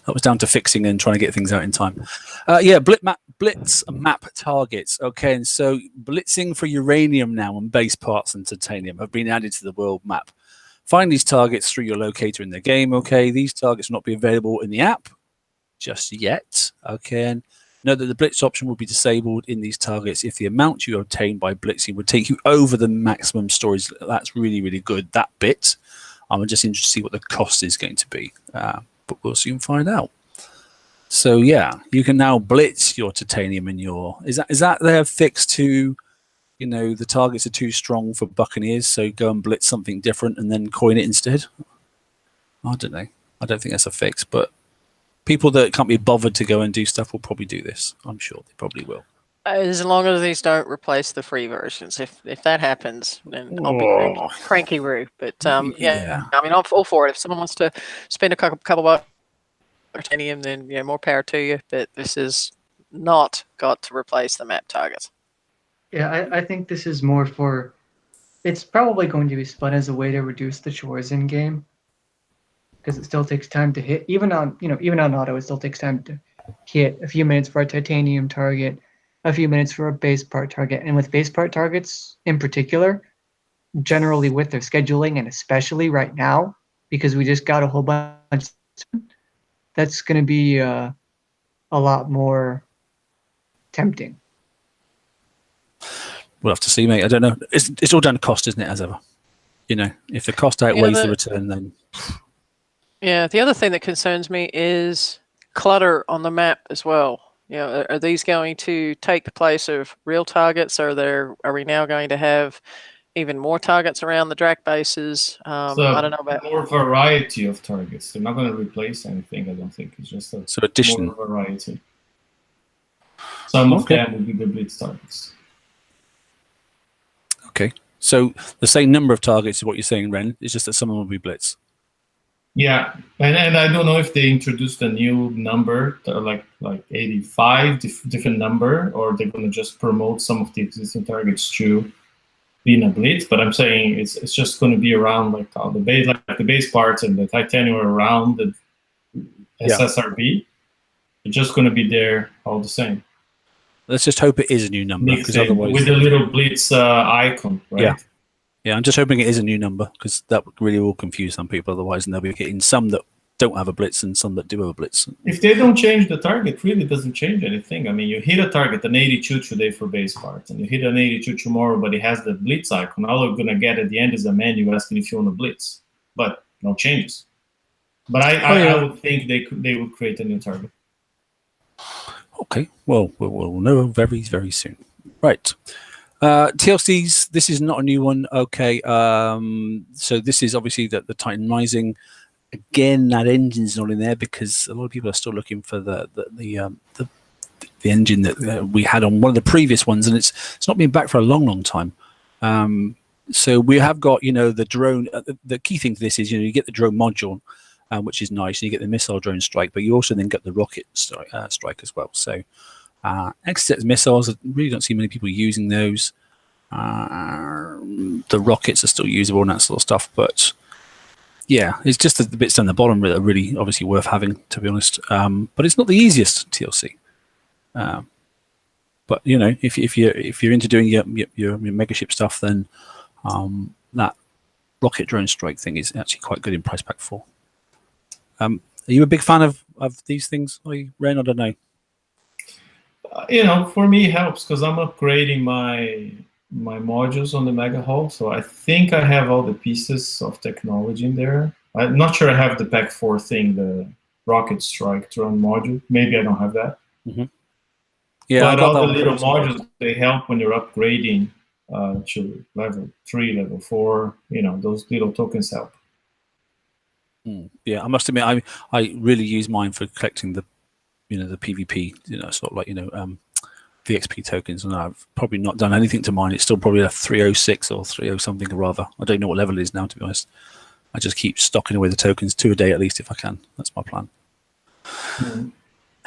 That was down to fixing and trying to get things out in time. Yeah, Blitz map targets. Okay, and so blitzing for uranium now and base parts and titanium have been added to the world map. Find these targets through your locator in the game. Okay, these targets will not be available in the app just yet. Okay, and note that the blitz option will be disabled in these targets if the amount you obtain by blitzing would take you over the maximum storage. That's really, really good, that bit. I'm just interested to see what the cost is going to be, but we'll soon find out. So yeah, you can now blitz your titanium and your... Is that there fixed to, you know, the targets are too strong for Buccaneers, so go and blitz something different and then coin it instead? I don't know. I don't think that's a fix, but people that can't be bothered to go and do stuff will probably do this. I'm sure they probably will. As long as these don't replace the free versions. If that happens, then I'll be cranky rude. But yeah, I mean, I'm all for it. If someone wants to spend a couple bucks on titanium, then yeah, more power to you. But this is not got to replace the map targets. Yeah, I think this is more for... It's probably going to be spun as a way to reduce the chores in game, because it still takes time to hit. Even on auto, it still takes time to hit. A few minutes for a titanium target, a few minutes for a base part target. And with base part targets in particular, generally with their scheduling, and especially right now, because we just got a whole bunch, that's going to be a lot more tempting. We'll have to see, mate. I don't know. It's all down to cost, isn't it, as ever? You know, if the cost outweighs the return, then... Yeah, the other thing that concerns me is clutter on the map as well. You know, are these going to take the place of real targets? Are we now going to have even more targets around the Drac bases? I don't know about more variety of targets. They're not going to replace anything, I don't think. It's just a addition. more variety. Some of them will be the Blitz targets. Okay. So the same number of targets is what you're saying, Ren. It's just that some of them will be Blitz. Yeah, and I don't know if they introduced a new number, like 85, different number, or they're going to just promote some of the existing targets to be in a Blitz. But I'm saying it's just going to be around like the base parts and the titanium around the SSRB. It's just going to be there all the same. Let's just hope it is a new number, because otherwise, with the little Blitz icon, right? Yeah, I'm just hoping it is a new number, because that really will confuse some people otherwise, and they'll be getting some that don't have a Blitz and some that do have a Blitz. If they don't change the target, really doesn't change anything. I mean, you hit a target, an 82 today for base parts, and you hit an 82 tomorrow, but it has the Blitz icon. All you're going to get at the end is a menu asking if you want a Blitz, but no changes. But I would think they would create a new target. Okay, well, we'll know very, very soon. Right. TLCs, this is not a new one. Okay, so this is obviously the Titan Rising. Again, that engine's not in there because a lot of people are still looking for the engine that we had on one of the previous ones, and it's not been back for a long, long time. So we have got, you know, the drone. The key thing to this is, you know, you get the drone module, which is nice, and you get the missile drone strike, but you also then get the rocket strike as well. So X-Set missiles, I really don't see many people using those. The rockets are still usable and that sort of stuff, but yeah, it's just the bits down the bottom that are really obviously worth having, to be honest. But it's not the easiest TLC. But you know, if you're into doing your megaship stuff, then that rocket drone strike thing is actually quite good in price pack 4. Are you a big fan of these things, Ren? I don't know. You know, for me it helps because I'm upgrading my modules on the Mega Hull, so I think I have all the pieces of technology in there. I'm not sure I have the pack 4 thing, the rocket strike drone module. Maybe I don't have that. Mm-hmm. Yeah, but all the little modules, they help when you're upgrading to level 3, level 4. You know, those little tokens help. Yeah, I must admit, I really use mine for collecting the PvP, you know, sort of like, you know, the XP tokens, and I've probably not done anything to mine. It's still probably a 306 or 30 something or other. I don't know what level it is now, to be honest. I just keep stocking away the tokens 2 a day at least if I can. That's my plan.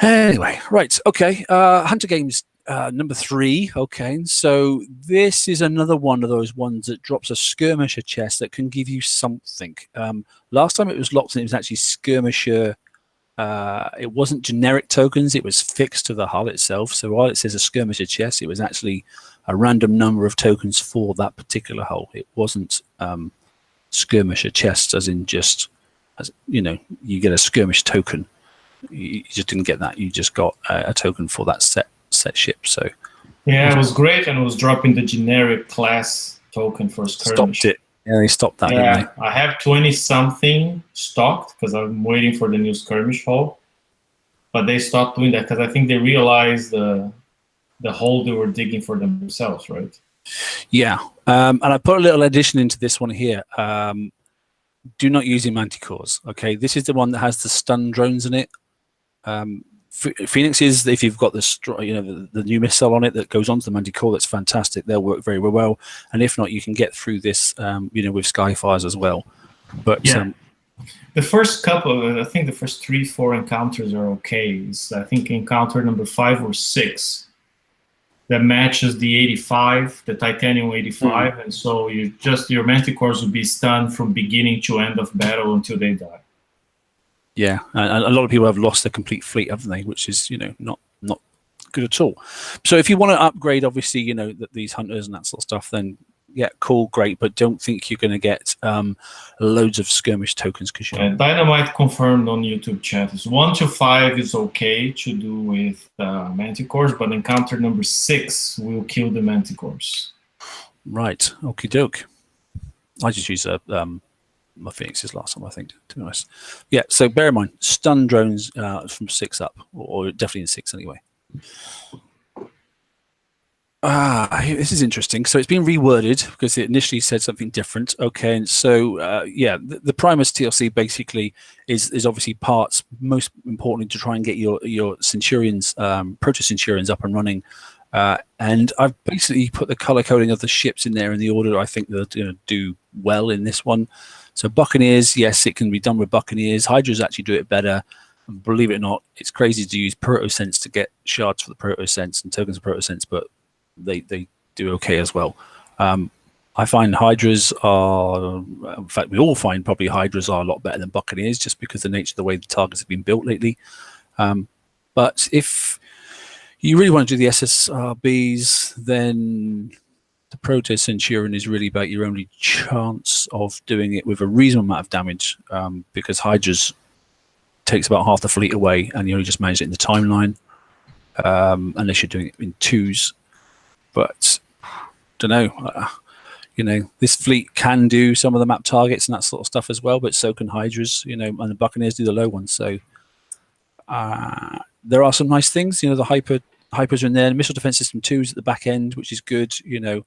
Anyway, right, okay. Hunter Games number 3. Okay, so this is another one of those ones that drops a skirmisher chest that can give you something. Last time it was locked and it was actually skirmisher. It wasn't generic tokens, it was fixed to the hull itself. So while it says a skirmisher chest, it was actually a random number of tokens for that particular hull. It wasn't skirmisher chests as in just, as you know, you get a skirmish token. You just didn't get that. You just got a token for that set ship. So yeah, it was great, and it was dropping the generic class token for skirmish. Stopped it. Yeah, they stopped that. Yeah, didn't they? I have 20-something stocked because I'm waiting for the new skirmish hull. But they stopped doing that because I think they realized the hole they were digging for themselves, right? Yeah, and I put a little addition into this one here. Do not use your manticores. Okay, this is the one that has the stun drones in it. Phoenix is, if you've got the new missile on it that goes onto the manticore, that's fantastic. They'll work very, very well. And if not, you can get through this, with Skyfires as well. But yeah. The first couple, I think the first 3-4 encounters are okay. I think encounter number 5 or 6 that matches the 85, the titanium 85, and so your manticores will be stunned from beginning to end of battle until they die. Yeah, and a lot of people have lost their complete fleet, haven't they? Which is, not good at all. So if you want to upgrade, obviously, these hunters and that sort of stuff, then yeah, cool, great, but don't think you're going to get loads of skirmish tokens because Dynamite confirmed on YouTube chat is 1 to 5 is okay to do with manticores, but encounter number 6 will kill the manticores. Right, okie doke. I just used my Phoenixes last time, I think, to be honest. Yeah, so bear in mind, stun drones from 6 up, or definitely in 6 anyway. This is interesting. So it's been reworded because it initially said something different. Okay, and so yeah, the Primus TLC basically is obviously parts, most importantly, to try and get your Centurions, Proto Centurions up and running. And I've basically put the color coding of the ships in there in the order I think they're going to do well in this one. So Buccaneers, yes, it can be done with Buccaneers. Hydras actually do it better. And believe it or not, it's crazy to use Proto-Sense to get shards for the Proto-Sense and tokens of Proto-Sense, but they do okay as well. I find Hydras are, in fact, we all find probably Hydras are a lot better than Buccaneers just because of the nature of the way the targets have been built lately. But if you really want to do the SSRBs, then the Proto Centurion is really about your only chance of doing it with a reasonable amount of damage, because Hydras takes about half the fleet away and you only just manage it in the timeline, unless you're doing it in 2s. But don't know, you know, this fleet can do some of the map targets and that sort of stuff as well, but so can Hydras, you know, and the Buccaneers do the low ones. So there are some nice things, you know, the hypers are in there, missile defense system 2s at the back end, which is good, you know.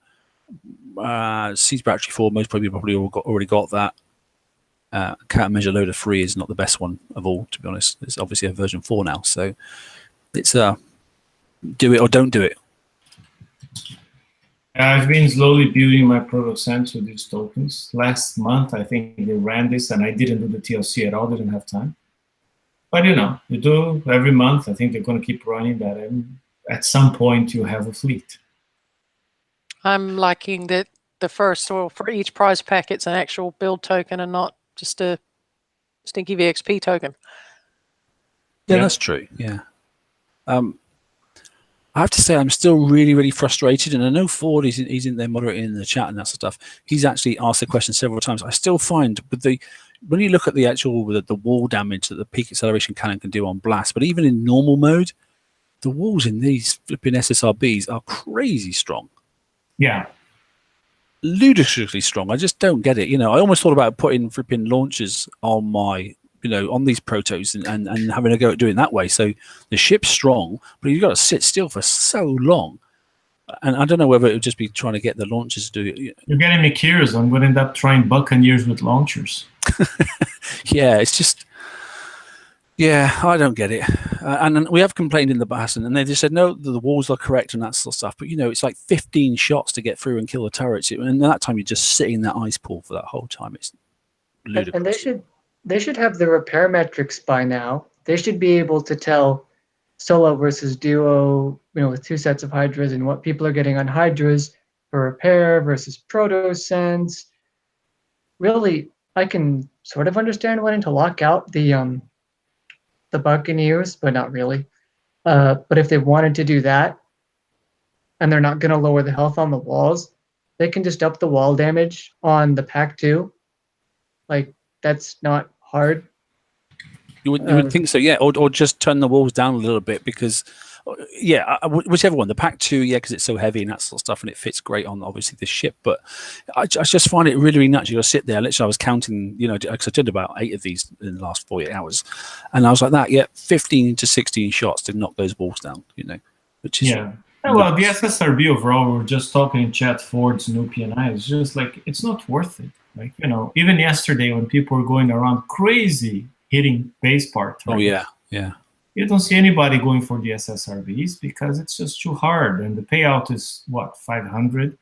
Siege Battery 4 most probably already got that. Countermeasure Loader 3 is not the best one of all, to be honest. It's obviously a version 4 now, so it's do it or don't do it. I've been slowly building my Proto-Sense with these tokens. Last month, I think they ran this, and I didn't do the TLC at all, didn't have time. But, you know, you do every month. I think they're going to keep running that, and at some point, you have a fleet. I'm liking that the first, or for each prize pack, it's an actual build token and not just a stinky VXP token. Yeah, that's true. Yeah. I have to say, I'm still really, really frustrated, and I know Ford he's in there moderating in the chat and that sort of stuff. He's actually asked the question several times. I still find with when you look at the actual the wall damage that the peak acceleration cannon can do on blast, but even in normal mode, the walls in these flipping SSRBs are crazy strong. Yeah. Ludicrously strong. I just don't get it. You know, I almost thought about putting flipping launchers on my, you know, on these protos and having a go at doing it that way. So the ship's strong, but you've got to sit still for so long. And I don't know whether it would just be trying to get the launchers to do it. You're getting me curious. I'm going to end up trying Buccaneers with launchers. Yeah, it's just, yeah, I don't get it. And we have complained in the past, and they just said, no, the walls are correct and that sort of stuff. But, you know, it's like 15 shots to get through and kill the turrets. And that time you're just sitting in that ice pool for that whole time. It's ludicrous. And they should have the repair metrics by now. They should be able to tell solo versus duo, you know, with 2 sets of Hydras and what people are getting on Hydras for repair versus Proto-Sense. Really, I can sort of understand wanting to lock out the Buccaneers, but not really. But if they wanted to do that, and they're not going to lower the health on the walls, they can just up the wall damage on the pack 2. Like, that's not hard. You would think so, yeah, or just turn the walls down a little bit because, yeah, whichever one. The pack 2, yeah, because it's so heavy and that sort of stuff, and it fits great on obviously the ship. But I just find it really, really nuts. You got to sit there. Literally, I was counting, you know, because I did about 8 of these in the last 48 hours, and I was like that. Yeah, 15 to 16 shots to knock those walls down. You know, which is yeah. Well, the SSRB overall, we were just talking in chat, Ford's new PNI. It's just like it's not worth it. Like, you know, even yesterday when people were going around crazy hitting base part. Right? Oh yeah, yeah. You don't see anybody going for the SSRBs because it's just too hard, and the payout is what, 500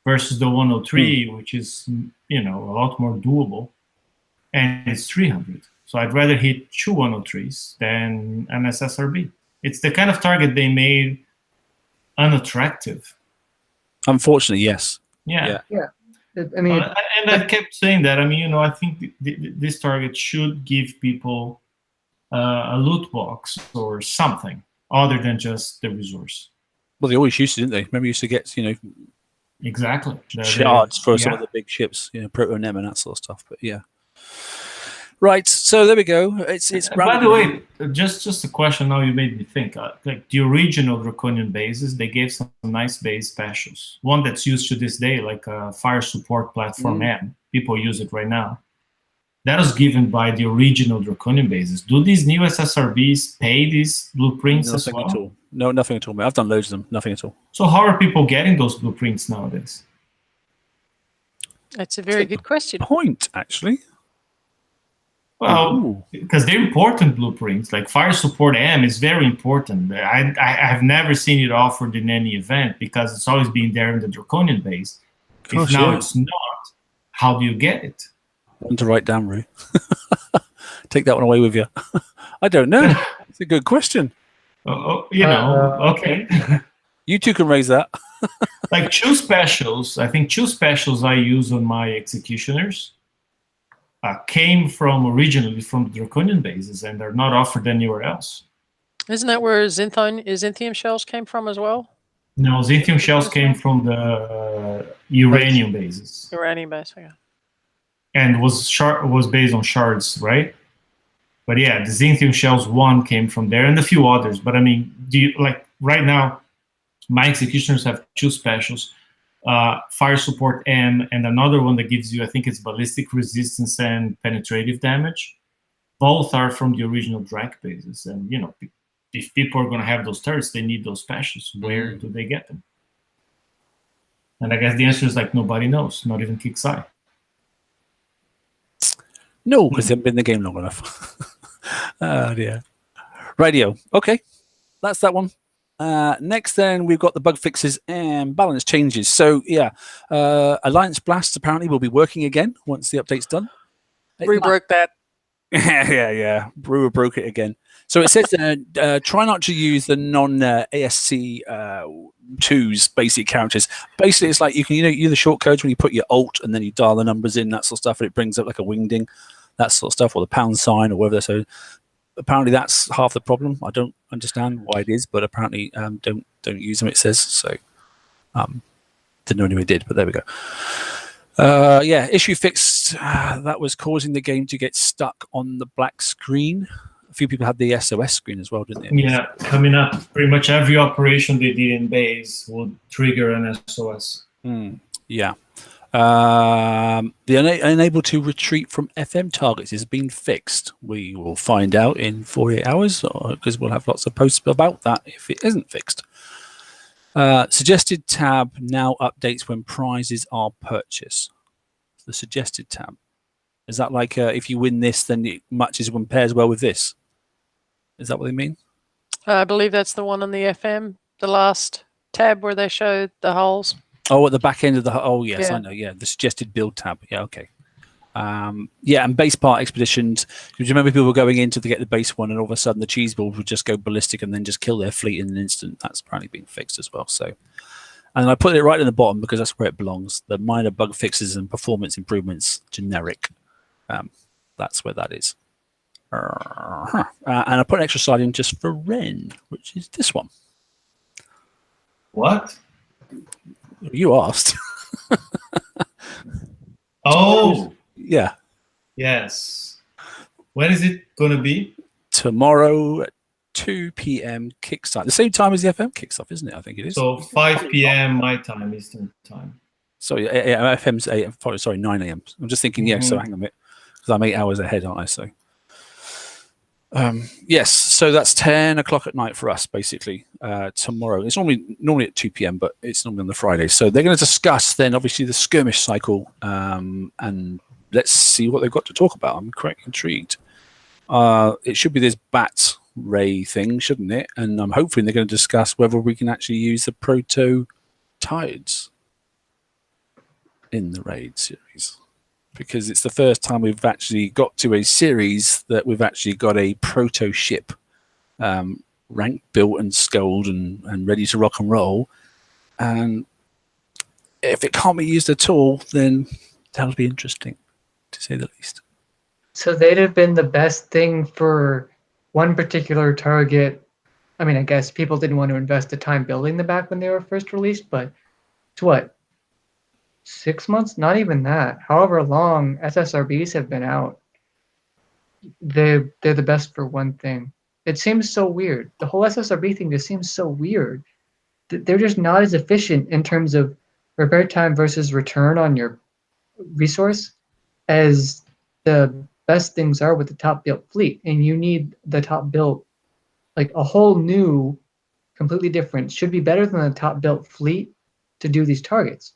versus the 103, which is, you know, a lot more doable, and it's 300. So I'd rather hit 2 103s than an SSRB. It's the kind of target they made unattractive. Unfortunately, yes. Yeah. I mean, and I kept saying that. I mean, you know, I think this target should give people a loot box or something other than just the resource. Well, they always used to, didn't they? Remember, you used to get, you know, Exactly. shards for some of the big ships, Proto-Nem and that sort of stuff. But yeah. Right, so there we go. It's by the way, just a question now you made me think. Like the original Draconian bases, they gave some nice base specials. One that's used to this day, like a fire support platform M. People use it right now. That was given by the original Draconian bases. Do these new SSRBs pay these blueprints as well? Nothing at all. No, nothing at all, mate. I've done loads of them. Nothing at all. So how are people getting those blueprints nowadays? That's a very good question. Point, actually. Well, because they're important blueprints. Like fire support M is very important. I have never seen it offered in any event because it's always been there in the Draconian base. Gosh, if now it's not, how do you get it? One to write down, Rue. Take that one away with you. I don't know. It's a good question. Okay. You two can raise that. Like two specials. I think two specials I use on my executioners came originally from the Draconian bases, and they're not offered anywhere else. Isn't that where Xinthium shells came from as well? No, Xinthium shells came from the uranium bases. Uranium base, yeah. And was based on shards, right? But yeah, the Xinthium shells one came from there, and a few others. But I mean, right now, my executioners have two specials. Fire support M, and another one that gives you, I think it's ballistic resistance and penetrative damage. Both are from the original Drac bases, and if people are going to have those turrets, they need those specials. Where do they get them? And I guess the answer is nobody knows, not even Kixeye. No, because they haven't been in the game long enough. Oh dear. Radio. Okay, that's that one. Next, then we've got the bug fixes and balance changes. So yeah, Alliance Blasts apparently will be working again once the update's done. Rebroke that. yeah. Brewer broke it again. So it says try not to use the non-ASC 2's basic characters. Basically, it's like you can use the short codes when you put your alt and then you dial the numbers in, that sort of stuff, and it brings up like a wingding, that sort of stuff, or the pound sign or whatever. So apparently that's half the problem. I don't understand why it is, but apparently don't use them, it says. So didn't know anyone did, but there we go. Yeah, issue fixed that was causing the game to get stuck on the black screen. A few people had the SOS screen as well, didn't they? Yeah, coming up. Pretty much every operation they did in base would trigger an SOS. Yeah. The unable to retreat from FM targets has been fixed. We will find out in 48 hours because we'll have lots of posts about that if it isn't fixed. Suggested tab now updates when prizes are purchased. The suggested tab. Is that like if you win this, then it matches when pairs well with this? Is that what they mean? I believe that's the one on the FM, the last tab where they showed the holes. Oh, at the back end of the... Oh, yes, yeah. I know, yeah. The suggested build tab. Yeah, okay. Yeah, and base part expeditions. Do you remember people were going in to get the base one and all of a sudden the cheese balls would just go ballistic and then just kill their fleet in an instant? That's apparently being fixed as well. So, and I put it right in the bottom because that's where it belongs. The minor bug fixes and performance improvements, generic. That's where that is. And I put an extra slide in just for Ren, which is this one. What? You asked. Oh. Yeah. Yes. When is it going to be? Tomorrow at 2 p.m. kickstart. The same time as the FM kicks off, isn't it? I think it is. So 5 p.m. my time, Eastern time. Sorry, FM's 9 a.m. I'm just thinking, yeah, so hang on a minute. Because I'm 8 hours ahead, aren't I? So, yes, so that's 10 o'clock at night for us, basically, tomorrow. It's normally at 2 p.m., but it's normally on the Friday. So they're going to discuss then, obviously, the skirmish cycle, and let's see what they've got to talk about. I'm quite intrigued. It should be this bat ray thing, shouldn't it? And I'm hoping they're going to discuss whether we can actually use the proto tides in the raid series. Because it's the first time we've actually got to a series that we've actually got a proto ship rank built and sculled and ready to rock and roll. And if it can't be used at all, then that'll be interesting, to say the least. So they'd have been the best thing for one particular target. I mean, I guess people didn't want to invest the time building them back when they were first released, but to what? 6 months, not even that. However long SSRBs have been out, they're the best for one thing. It seems so weird. The whole SSRB thing just seems so weird. They're just not as efficient in terms of repair time versus return on your resource as the best things are with the top built fleet. And you need the top built, like a whole new, completely different, should be better than the top built fleet to do these targets.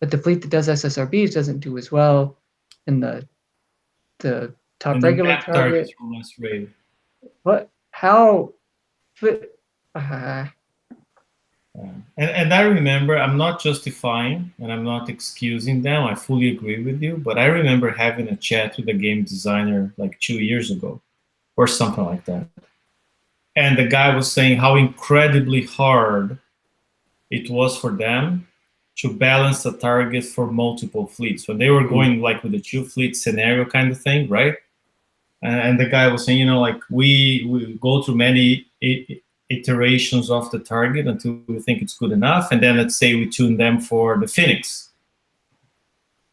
But the fleet that does SSRBs doesn't do as well in the top and regular the target. from less raid. What? How? And I remember, I'm not justifying and I'm not excusing them. I fully agree with you. But I remember having a chat with a game designer like 2 years ago or something like that. And the guy was saying how incredibly hard it was for them to balance the target for multiple fleets. When they were going like with the 2-fleet scenario kind of thing, right? And the guy was saying, you know, like we go through many iterations of the target until we think it's good enough. And then let's say we tune them for the Phoenix.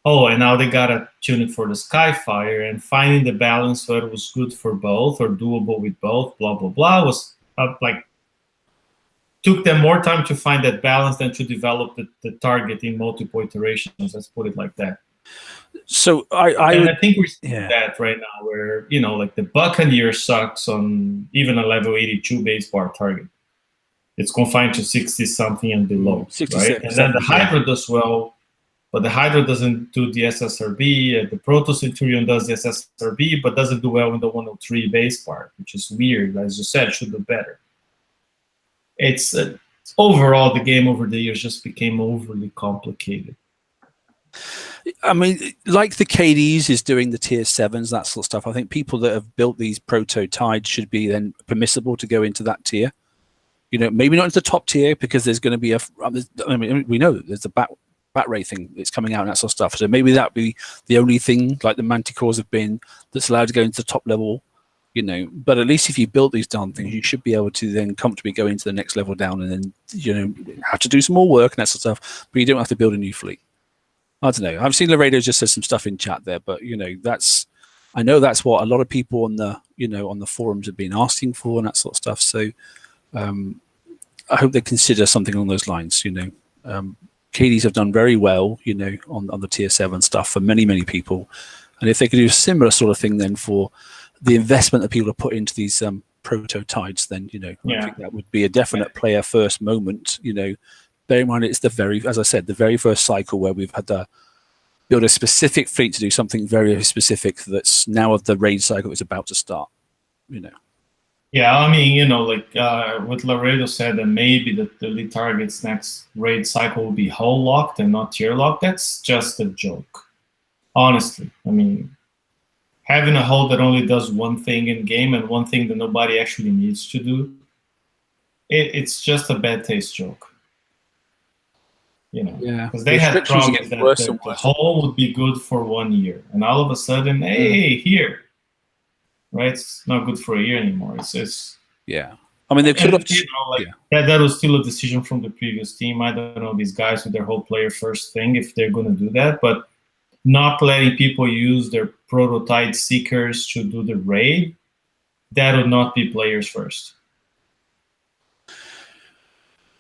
Oh, and now they got to tune it for the Skyfire, and finding the balance where it was good for both or doable with both, blah, blah, blah, was like, took them more time to find that balance than to develop the target in multiple iterations. Let's put it like that. So I think we're seeing that right now, where, you know, like the Buccaneer sucks on even a level 82 base bar target. It's confined to 60 something and below, right? And then the Hydra does well, but the Hydra doesn't do the SSRB. The Proto Centurion does the SSRB, but doesn't do well in the 103 base bar, which is weird. As you said, should do better. It's overall, the game over the years just became overly complicated. I mean, like the KDs is doing the tier 7s, that sort of stuff. I think people that have built these prototypes should be then permissible to go into that tier. You know, maybe not into the top tier, because there's going to be I mean, we know there's a bat ray thing that's coming out and that sort of stuff. So maybe that be the only thing, like the Manticores have been, that's allowed to go into the top level. You know, but at least if you build these darn things, you should be able to then comfortably go into the next level down, and then, you know, have to do some more work and that sort of stuff. But you don't have to build a new fleet. I don't know. I've seen Laredo just said some stuff in chat there, but, you know, I know that's what a lot of people on the, you know, on the forums have been asking for and that sort of stuff. So I hope they consider something along those lines. You know, KDs have done very well, you know, on the tier 7 stuff for many, many people. And if they could do a similar sort of thing then for the investment that people have put into these prototypes, then, you know, I think that would be a definite player first moment. You know, bear in mind, it's as I said, the very first cycle where we've had to build a specific fleet to do something very specific that's now of the raid cycle is about to start, you know. Yeah, I mean, you know, like what Laredo said, that maybe the lead target's next raid cycle will be hull locked and not tier locked. That's just a joke, honestly. I mean, having a hull that only does one thing in game and one thing that nobody actually needs to do, it's just a bad taste joke. You know, because they had promised that the hull would be good for 1 year, and all of a sudden, hey, here, right? It's not good for a year anymore. It's yeah. I mean, they could have. You know, like, that was still a decision from the previous team. I don't know, these guys with their whole player first thing, if they're going to do that, but not letting people use their prototype seekers to do the raid, that would not be players first.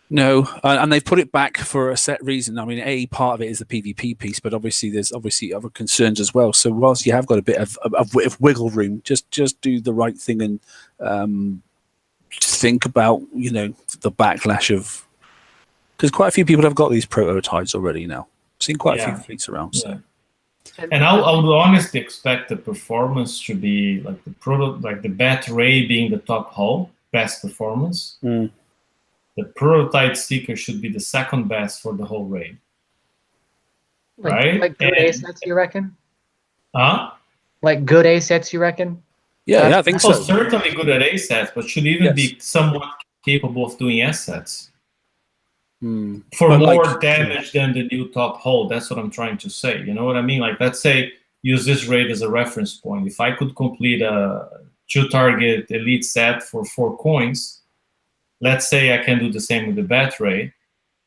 No, and they've put it back for a set reason. I mean, part of it is the PvP piece, but obviously there's other concerns as well. So whilst you have got a bit of wiggle room, just do the right thing and think about, you know, the backlash of, because quite a few people have got these prototypes already now. I've seen quite a few fleets around. So. And I would honestly expect the performance to be like the Bat Ray being the top hull, best performance. The prototype seeker should be the second best for the whole raid. Right? Like good A sets, you reckon? Huh? Like good A sets, you reckon? Yeah, I think so. Certainly good at A sets, but should even be somewhat capable of doing S sets. For but more damage than the new top hull. That's what I'm trying to say. You know what I mean? Like, let's say, use this raid as a reference point. If I could complete a 2-target elite set for 4 coins, let's say I can do the same with the Bat Ray.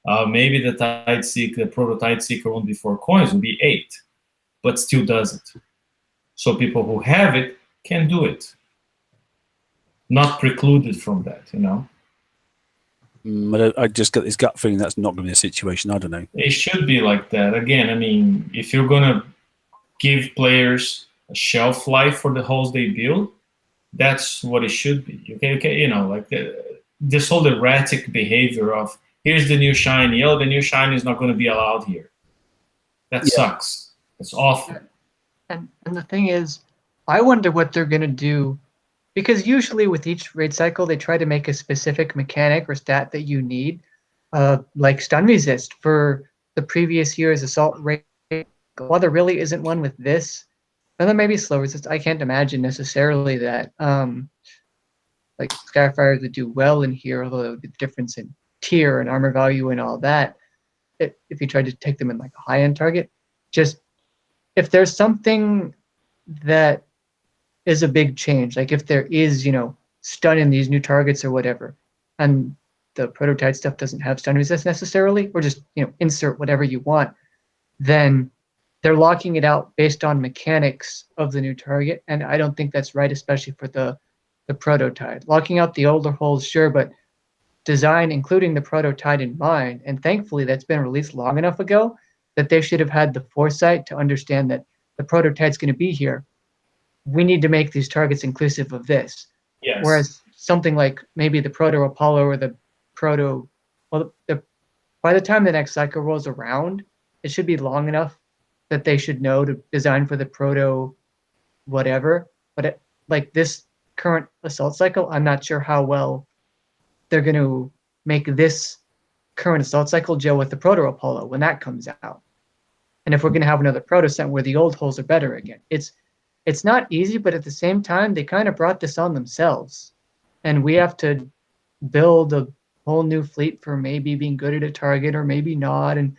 Maybe the Tide Seeker, the Proto Tide Seeker won't be 4 coins, will be 8, but still does it. So people who have it can do it. Not precluded from that, you know. But I just get this gut feeling that's not going to be the situation. I don't know. It should be like that. Again, I mean, if you're going to give players a shelf life for the holes they build, that's what it should be. Okay, you know, like this whole erratic behavior of, here's the new shiny, oh, the new shiny is not going to be allowed here. That sucks. It's awful. And the thing is, I wonder what they're going to do, because usually with each raid cycle, they try to make a specific mechanic or stat that you need, like stun resist for the previous year's assault raid. While there really isn't one with this, and then maybe slow resist. I can't imagine necessarily that like Skyfires would do well in here, although the difference in tier and armor value and all that, if you tried to take them in like a high-end target, just if there's something that is a big change, like if there is, you know, stun in these new targets or whatever, and the prototype stuff doesn't have stun resist necessarily, or just, you know, insert whatever you want, then they're locking it out based on mechanics of the new target, and I don't think that's right, especially for the prototype. Locking out the older holes, sure, but design including the prototype in mind, and thankfully that's been released long enough ago that they should have had the foresight to understand that the prototype's going to be here. We need to make these targets inclusive of this. Yes. Whereas something like maybe the Proto Apollo or the Proto, well, by the time the next cycle rolls around, it should be long enough that they should know to design for the Proto whatever. But like this current assault cycle, I'm not sure how well they're going to make this current assault cycle gel with the Proto Apollo when that comes out. And if we're going to have another Proto set where the old holes are better again. It's not easy, but at the same time, they kind of brought this on themselves. And we have to build a whole new fleet for maybe being good at a target or maybe not, and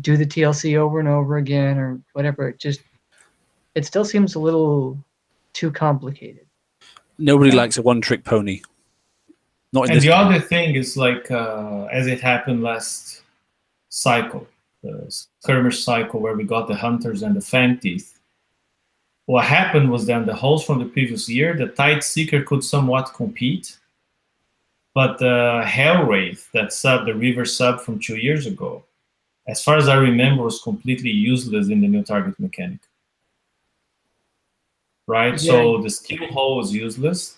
do the TLC over and over again or whatever. It still seems a little too complicated. Nobody likes a one-trick pony. Not in and this the game. other thing is like, as it happened last cycle, the skirmish cycle where we got the hunters and the fang teeth. What happened was then the holes from the previous year, the Tide Seeker could somewhat compete, but the Hellwraith, that sub, the river sub from 2 years ago, as far as I remember, was completely useless in the new target mechanic. Right? Yeah. So the skill hole was useless.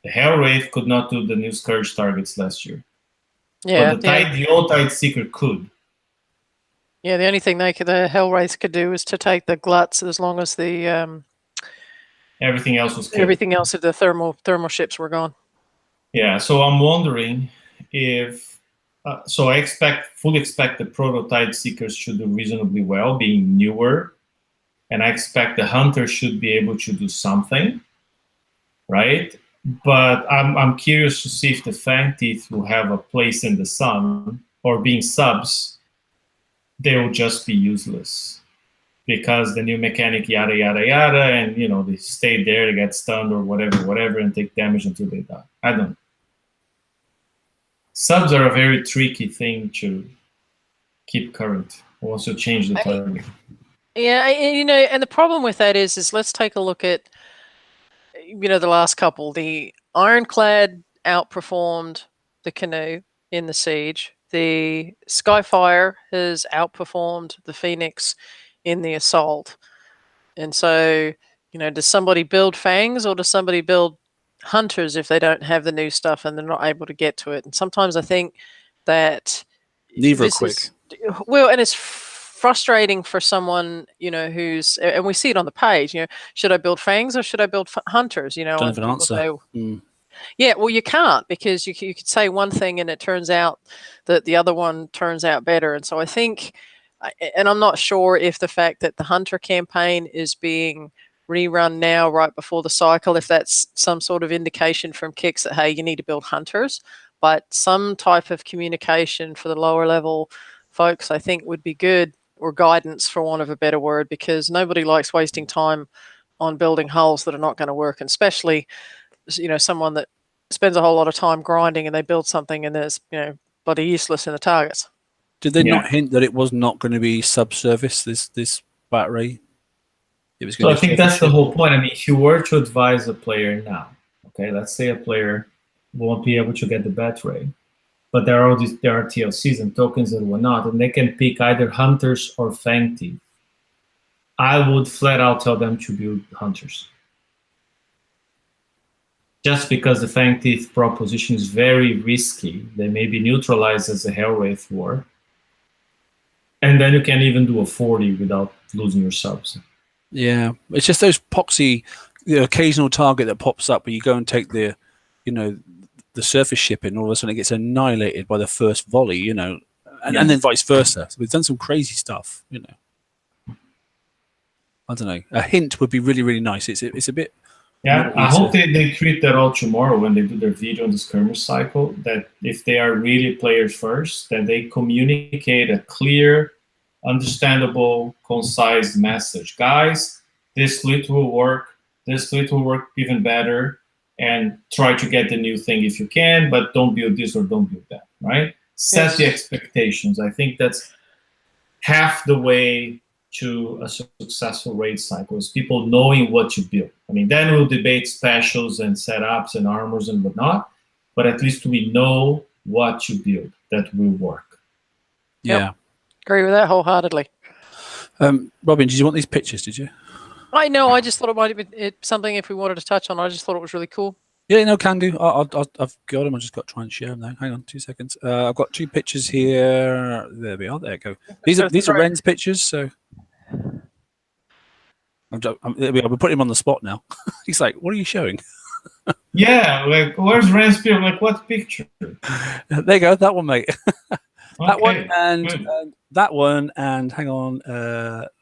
The Hellwraith could not do the new Scourge targets last year. Yeah, But the old Tide Seeker could. Yeah, the only thing the Hellwraith could do is to take the gluts, as long as the everything else was killed. everything else of the thermal ships were gone. Yeah, so I'm wondering if so I fully expect the prototype seekers should do reasonably well, being newer, and I expect the hunters should be able to do something, right? But I'm curious to see if the fang teeth will have a place in the sun, or being subs, they will just be useless because the new mechanic yada yada yada, and you know they stay there, they get stunned or whatever, and take damage until they die. I don't know. Subs are a very tricky thing to keep current once you change the target. Yeah, you know, and the problem with that is let's take a look at, you know, the last couple. The Ironclad outperformed the Canoe in the Siege. The Skyfire has outperformed the Phoenix in the Assault. And so, you know, does somebody build Fangs or does somebody build Hunters if they don't have the new stuff and they're not able to get to it? And sometimes I think that neither are quick. Well, and it's frustrating for someone, you know, who's, and we see it on the page, you know, should I build Fangs or should I build Hunters? You know, Don't have an answer. Yeah, well, you can't, because you could say one thing and it turns out that the other one turns out better. And so I think, and I'm not sure if the fact that the Hunter campaign is being rerun now right before the cycle, if that's some sort of indication from Kix that, hey, you need to build Hunters, but some type of communication for the lower level folks I think would be good, or guidance for want of a better word, because nobody likes wasting time on building hulls that are not going to work, and especially, you know, someone that spends a whole lot of time grinding and they build something and there's, you know, bloody useless in the targets. Did they not hint that it was not going to be subsurface, this battery? It was going so I think that's the whole point. I mean, if you were to advise a player now, okay, let's say a player won't be able to get the battery, but there are TLCs and tokens and whatnot, and they can pick either Hunters or Fang Teeth. I would flat out tell them to build Hunters. Just because the Fang Teeth proposition is very risky, they may be neutralized as a Hellwraith War. And then you can even do a 40 without losing your subs. Yeah, it's just those poxy, the occasional target that pops up where you go and take the, the surface ship in, all of a sudden it gets annihilated by the first volley, and then vice versa. So we've done some crazy stuff, I don't know. A hint would be really, really nice. It's a bit. Yeah, I hope they treat that all tomorrow when they do their video on the skirmish cycle, that if they are really players first, that they communicate a clear, understandable, concise message. Guys, this split will work. This split will work even better. And try to get the new thing if you can, but don't build this or don't build that, right? Set the expectations. I think that's half the way to a successful raid cycle, is people knowing what to build. I mean, then we'll debate specials and setups and armors and whatnot, but at least we know what to build that will work. Yeah. Yep. Agree with that wholeheartedly. Robin, did you want these pictures, did you? I know, I just thought it might have been something if we wanted to touch on. I just thought it was really cool. Yeah, no, can do. I've got them. I just got to try and share them now. Hang on 2 seconds. I've got 2 pictures here. There we are. There we go. These are Ren's pictures. So there we are. We're putting him on the spot now. He's like, "What are you showing?" Yeah, like where's Ren's picture? Like what picture? There you go. That one, mate. That Okay, one and that one, and hang on,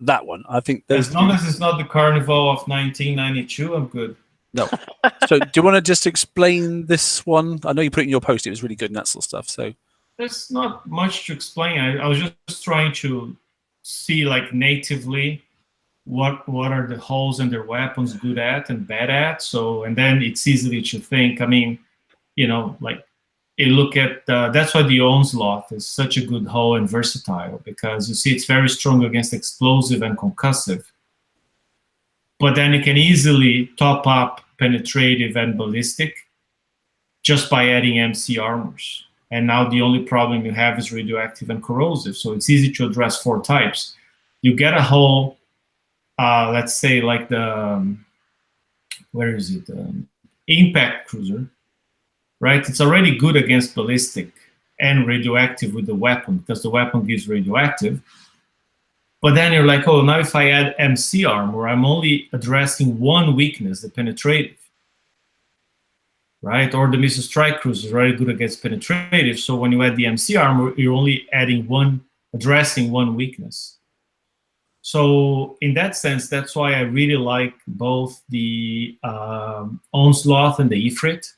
that one. I think those. As long as it's not the Carnival of 1992, I'm good. No. So do you want to just explain this one? I know you put it in your post. It was really good and that sort of stuff. So there's not much to explain. I was just trying to see, like, natively what are the holes in their weapons good at and bad at. So, and then it's easy to think. I mean, like, you look at that's why the Onslaught is such a good hull and versatile, because you see it's very strong against explosive and concussive. But then you can easily top up penetrative and ballistic just by adding MC armors. And now the only problem you have is radioactive and corrosive. So it's easy to address 4 types. You get a hull, let's say like the, where is it? Impact Cruiser, right? It's already good against ballistic and radioactive with the weapon, because the weapon gives radioactive. But then you're like, oh, now if I add MC armor, I'm only addressing one weakness, the penetrative, right? Or the Missile Strike Cruiser is very good against penetrative. So when you add the MC armor, you're only addressing one weakness. So in that sense, that's why I really like both the Onslaught and the Ifrit,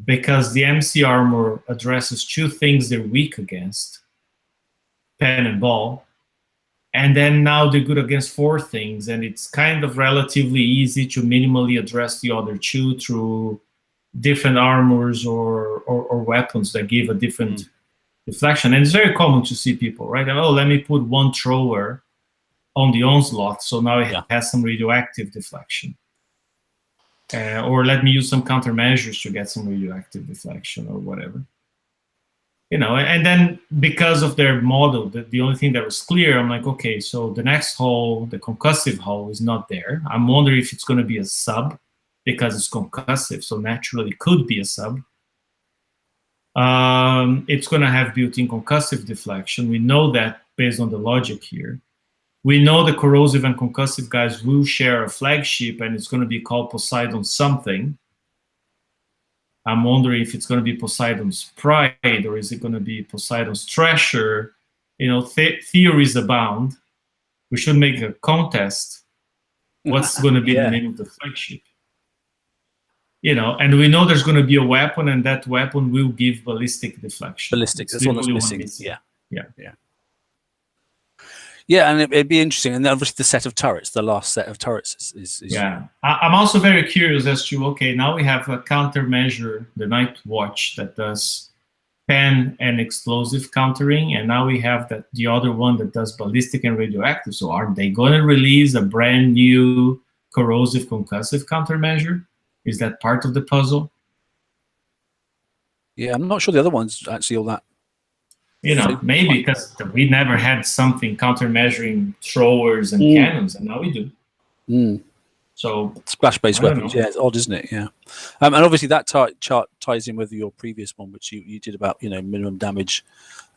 because the MC armor addresses 2 things they're weak against, pen and ball. And then now they're good against 4 things, and it's kind of relatively easy to minimally address the other 2 through different armors or weapons that give a different deflection. And it's very common to see people, right? Oh, let me put 1 thrower on the Onslaught, so now it has some radioactive deflection. Or let me use some countermeasures to get some radioactive deflection or whatever. And then because of their model, the only thing that was clear, I'm like, okay, so the next hull, the concussive hull, is not there. I'm wondering if it's going to be a sub, because it's concussive, so naturally it could be a sub. It's going to have built-in concussive deflection. We know that based on the logic here. We know the corrosive and concussive guys will share a flagship, and it's going to be called Poseidon something. I'm wondering if it's going to be Poseidon's Pride, or is it going to be Poseidon's Treasure? Theories abound. We should make a contest. What's going to be the name of the flagship? And we know there's going to be a weapon, and that weapon will give ballistic deflection. Ballistic, that's one that's missing. Yeah, and it'd be interesting. And obviously the set of turrets, the last set of turrets is yeah. I'm also very curious as to, okay, now we have a countermeasure, the Night Watch, that does pen and explosive countering, and now we have the other one that does ballistic and radioactive. So are they going to release a brand new corrosive concussive countermeasure? Is that part of the puzzle? Yeah, I'm not sure the other one's actually all that. You know, maybe because we never had something countermeasuring throwers and cannons, and now we do. So splash-based weapons, yeah, it's odd, isn't it? Yeah, and obviously that chart ties in with your previous one, which you did about minimum damage,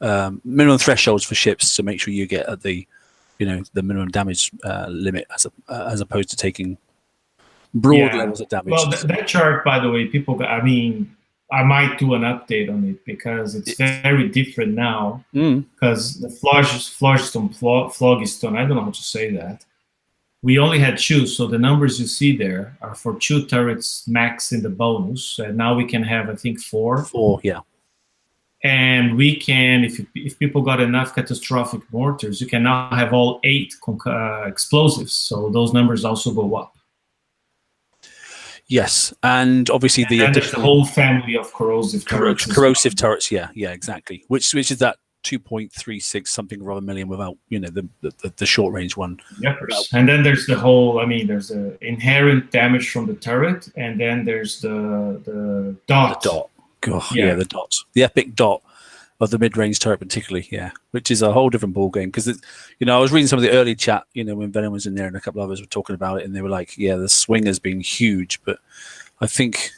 minimum thresholds for ships to make sure you get at the the minimum damage limit as opposed to taking broad levels of damage. Well, that chart, by the way, I mean, I might do an update on it because it's very different now. Because the phlogiston, I don't know how to say that. We only had 2, so the numbers you see there are for 2 turrets max in the bonus. And now we can have, I think, 4. 4, yeah. And we can, if people got enough catastrophic mortars, you can now have all 8 explosives. So those numbers also go up. Yes, and obviously there's the whole family of corrosive turrets. Corrosive turrets, yeah, exactly. Which is that 2.36 something or other million without the short range one. Yep. And then there's the whole. I mean, there's the inherent damage from the turret, and then there's the dot. The dot. God, yeah, the dot. The epic dot of the mid-range turret, particularly, which is a whole different ball game. Because I was reading some of the early chat, when Venom was in there, and a couple of others were talking about it, and they were like, "Yeah, the swing has been huge," but I think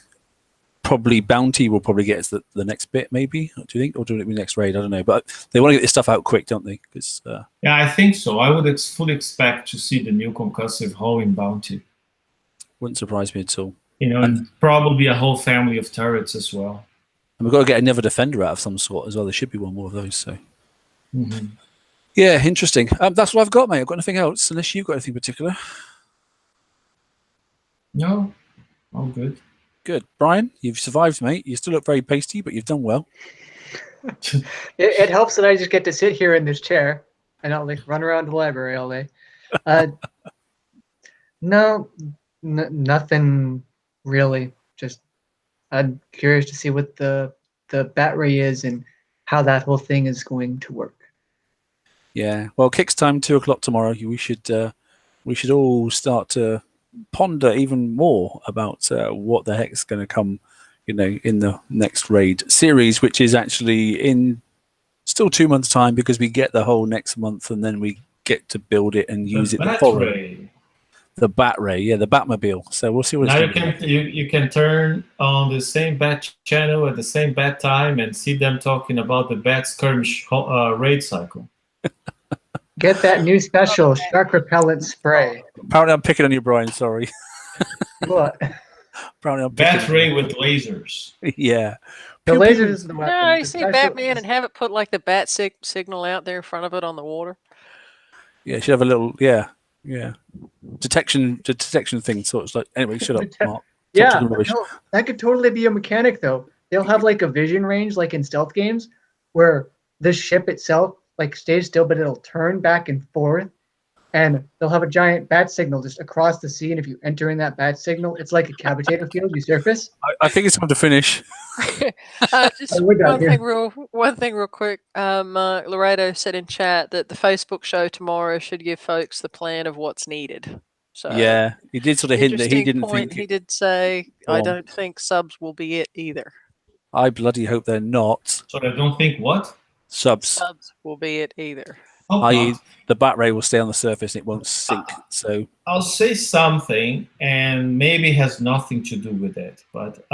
probably Bounty will probably get us the next bit, maybe. Do you think, or do it be next raid? I don't know, but they want to get this stuff out quick, don't they? Because yeah, I think so. I would fully expect to see the new concussive hull in Bounty. Wouldn't surprise me at all. And probably a whole family of turrets as well. And we've got to get another defender out of some sort as well. There should be one more of those. So, yeah, interesting. That's what I've got, mate. I've got nothing else, unless you've got anything particular. No, all good. Good, Brian. You've survived, mate. You still look very pasty, but you've done well. It helps that I just get to sit here in this chair and not run around the library all day. No, nothing really. Just. I'm curious to see what the bat ray is and how that whole thing is going to work. Yeah, well, Kick's time 2:00 tomorrow. We should all start to ponder even more about what the heck's going to come, in the next raid series, which is actually in still 2 months' time, because we get the whole next month and then we get to build it and use it the following. The Bat Ray, the Batmobile. So we'll see what now it's you can turn on the same Bat channel at the same Bat time and see them talking about the Bat skirmish raid cycle. Get that new special shark repellent spray. Apparently, I'm picking on you, Brian. Sorry. What? Apparently, I'm Bat Ray with lasers. Yeah. The lasers is the weapon. No, you see Batman and have it put like the bat signal out there in front of it on the water. Yeah, should have a little detection thing. So it's like, anyway, shut up, Mark. Yeah, no, that could totally be a mechanic though. They'll have like a vision range, like in stealth games, where the ship itself stays still, but it'll turn back and forth, and they'll have a giant bat signal just across the sea. And if you enter in that bat signal, it's like a cavitator field. You surface. I think it's time to finish. Just one thing real quick. Laredo said in chat that the Facebook show tomorrow should give folks the plan of what's needed. So yeah, he did sort of hint that he didn't think. He did say, I don't think subs will be it either. I bloody hope they're not. So I don't think what? Subs will be it either. I.e., the Bat Ray will stay on the surface and it won't sink. So I'll say something, and maybe has nothing to do with it, but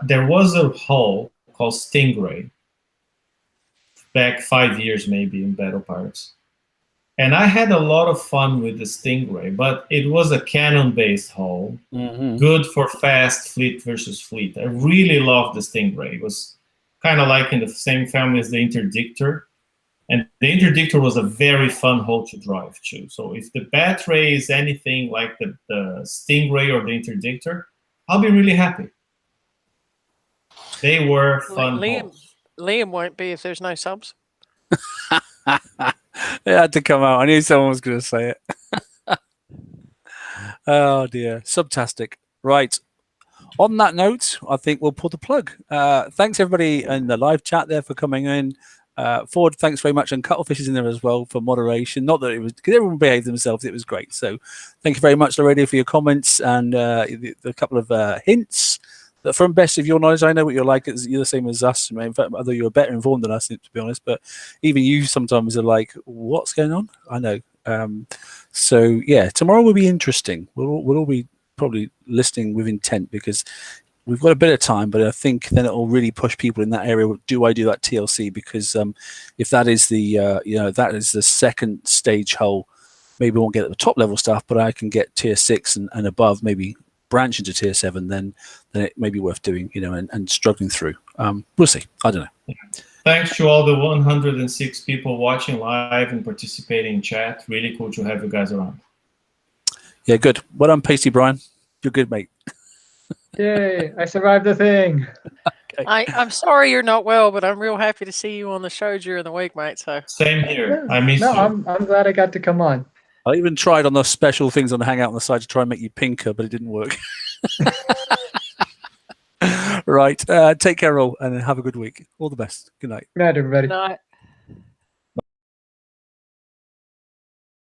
there was a hull called Stingray back 5 years maybe in Battle Pirates, and I had a lot of fun with the Stingray, but it was a cannon-based hull, good for fast fleet versus fleet. I really loved the Stingray. It was kind of like in the same family as the Interdictor. And the Interdictor was a very fun hull to drive too. So if the Bat Ray is anything like the Stingray or the Interdictor, I'll be really happy. They were fun hulls. Liam won't be if there's no subs. It had to come out. I knew someone was going to say it. Oh dear. Subtastic. Right. on that note, I think we'll pull the plug. Thanks everybody in the live chat there for coming in. Ford, thanks very much, and Cuttlefish is in there as well for moderation. Not that it was because everyone behaved themselves; it was great. So, thank you very much, Lorraine, for your comments and the couple of hints. That from best of your knowledge, I know what you're like. You're the same as us. In fact, although you're better informed than us, to be honest. But even you sometimes are like, "What's going on?" I know. So yeah, tomorrow will be interesting. We'll all be probably listening with intent because we've got a bit of time, but I think then it will really push people in that area. Do I do that TLC? Because if that is the that is the second stage hull, maybe I won't get at the top level stuff, but I can get tier 6 and above, maybe branch into tier 7. Then it may be worth doing, and struggling through. We'll see. I don't know. Thanks to all the 106 people watching live and participating in chat. Really cool to have you guys around. Yeah, good. Well done, Pasty Brian. You're good, mate. Yay! I survived the thing. Okay. I'm sorry you're not well, but I'm real happy to see you on the show during the week, mate. So same here. I miss you. I'm glad I got to come on. I even tried on the special things on the Hangout on the side to try and make you pinker, but it didn't work. Right. Take care all and have a good week. All the best. Good night. Good night, everybody. Good night.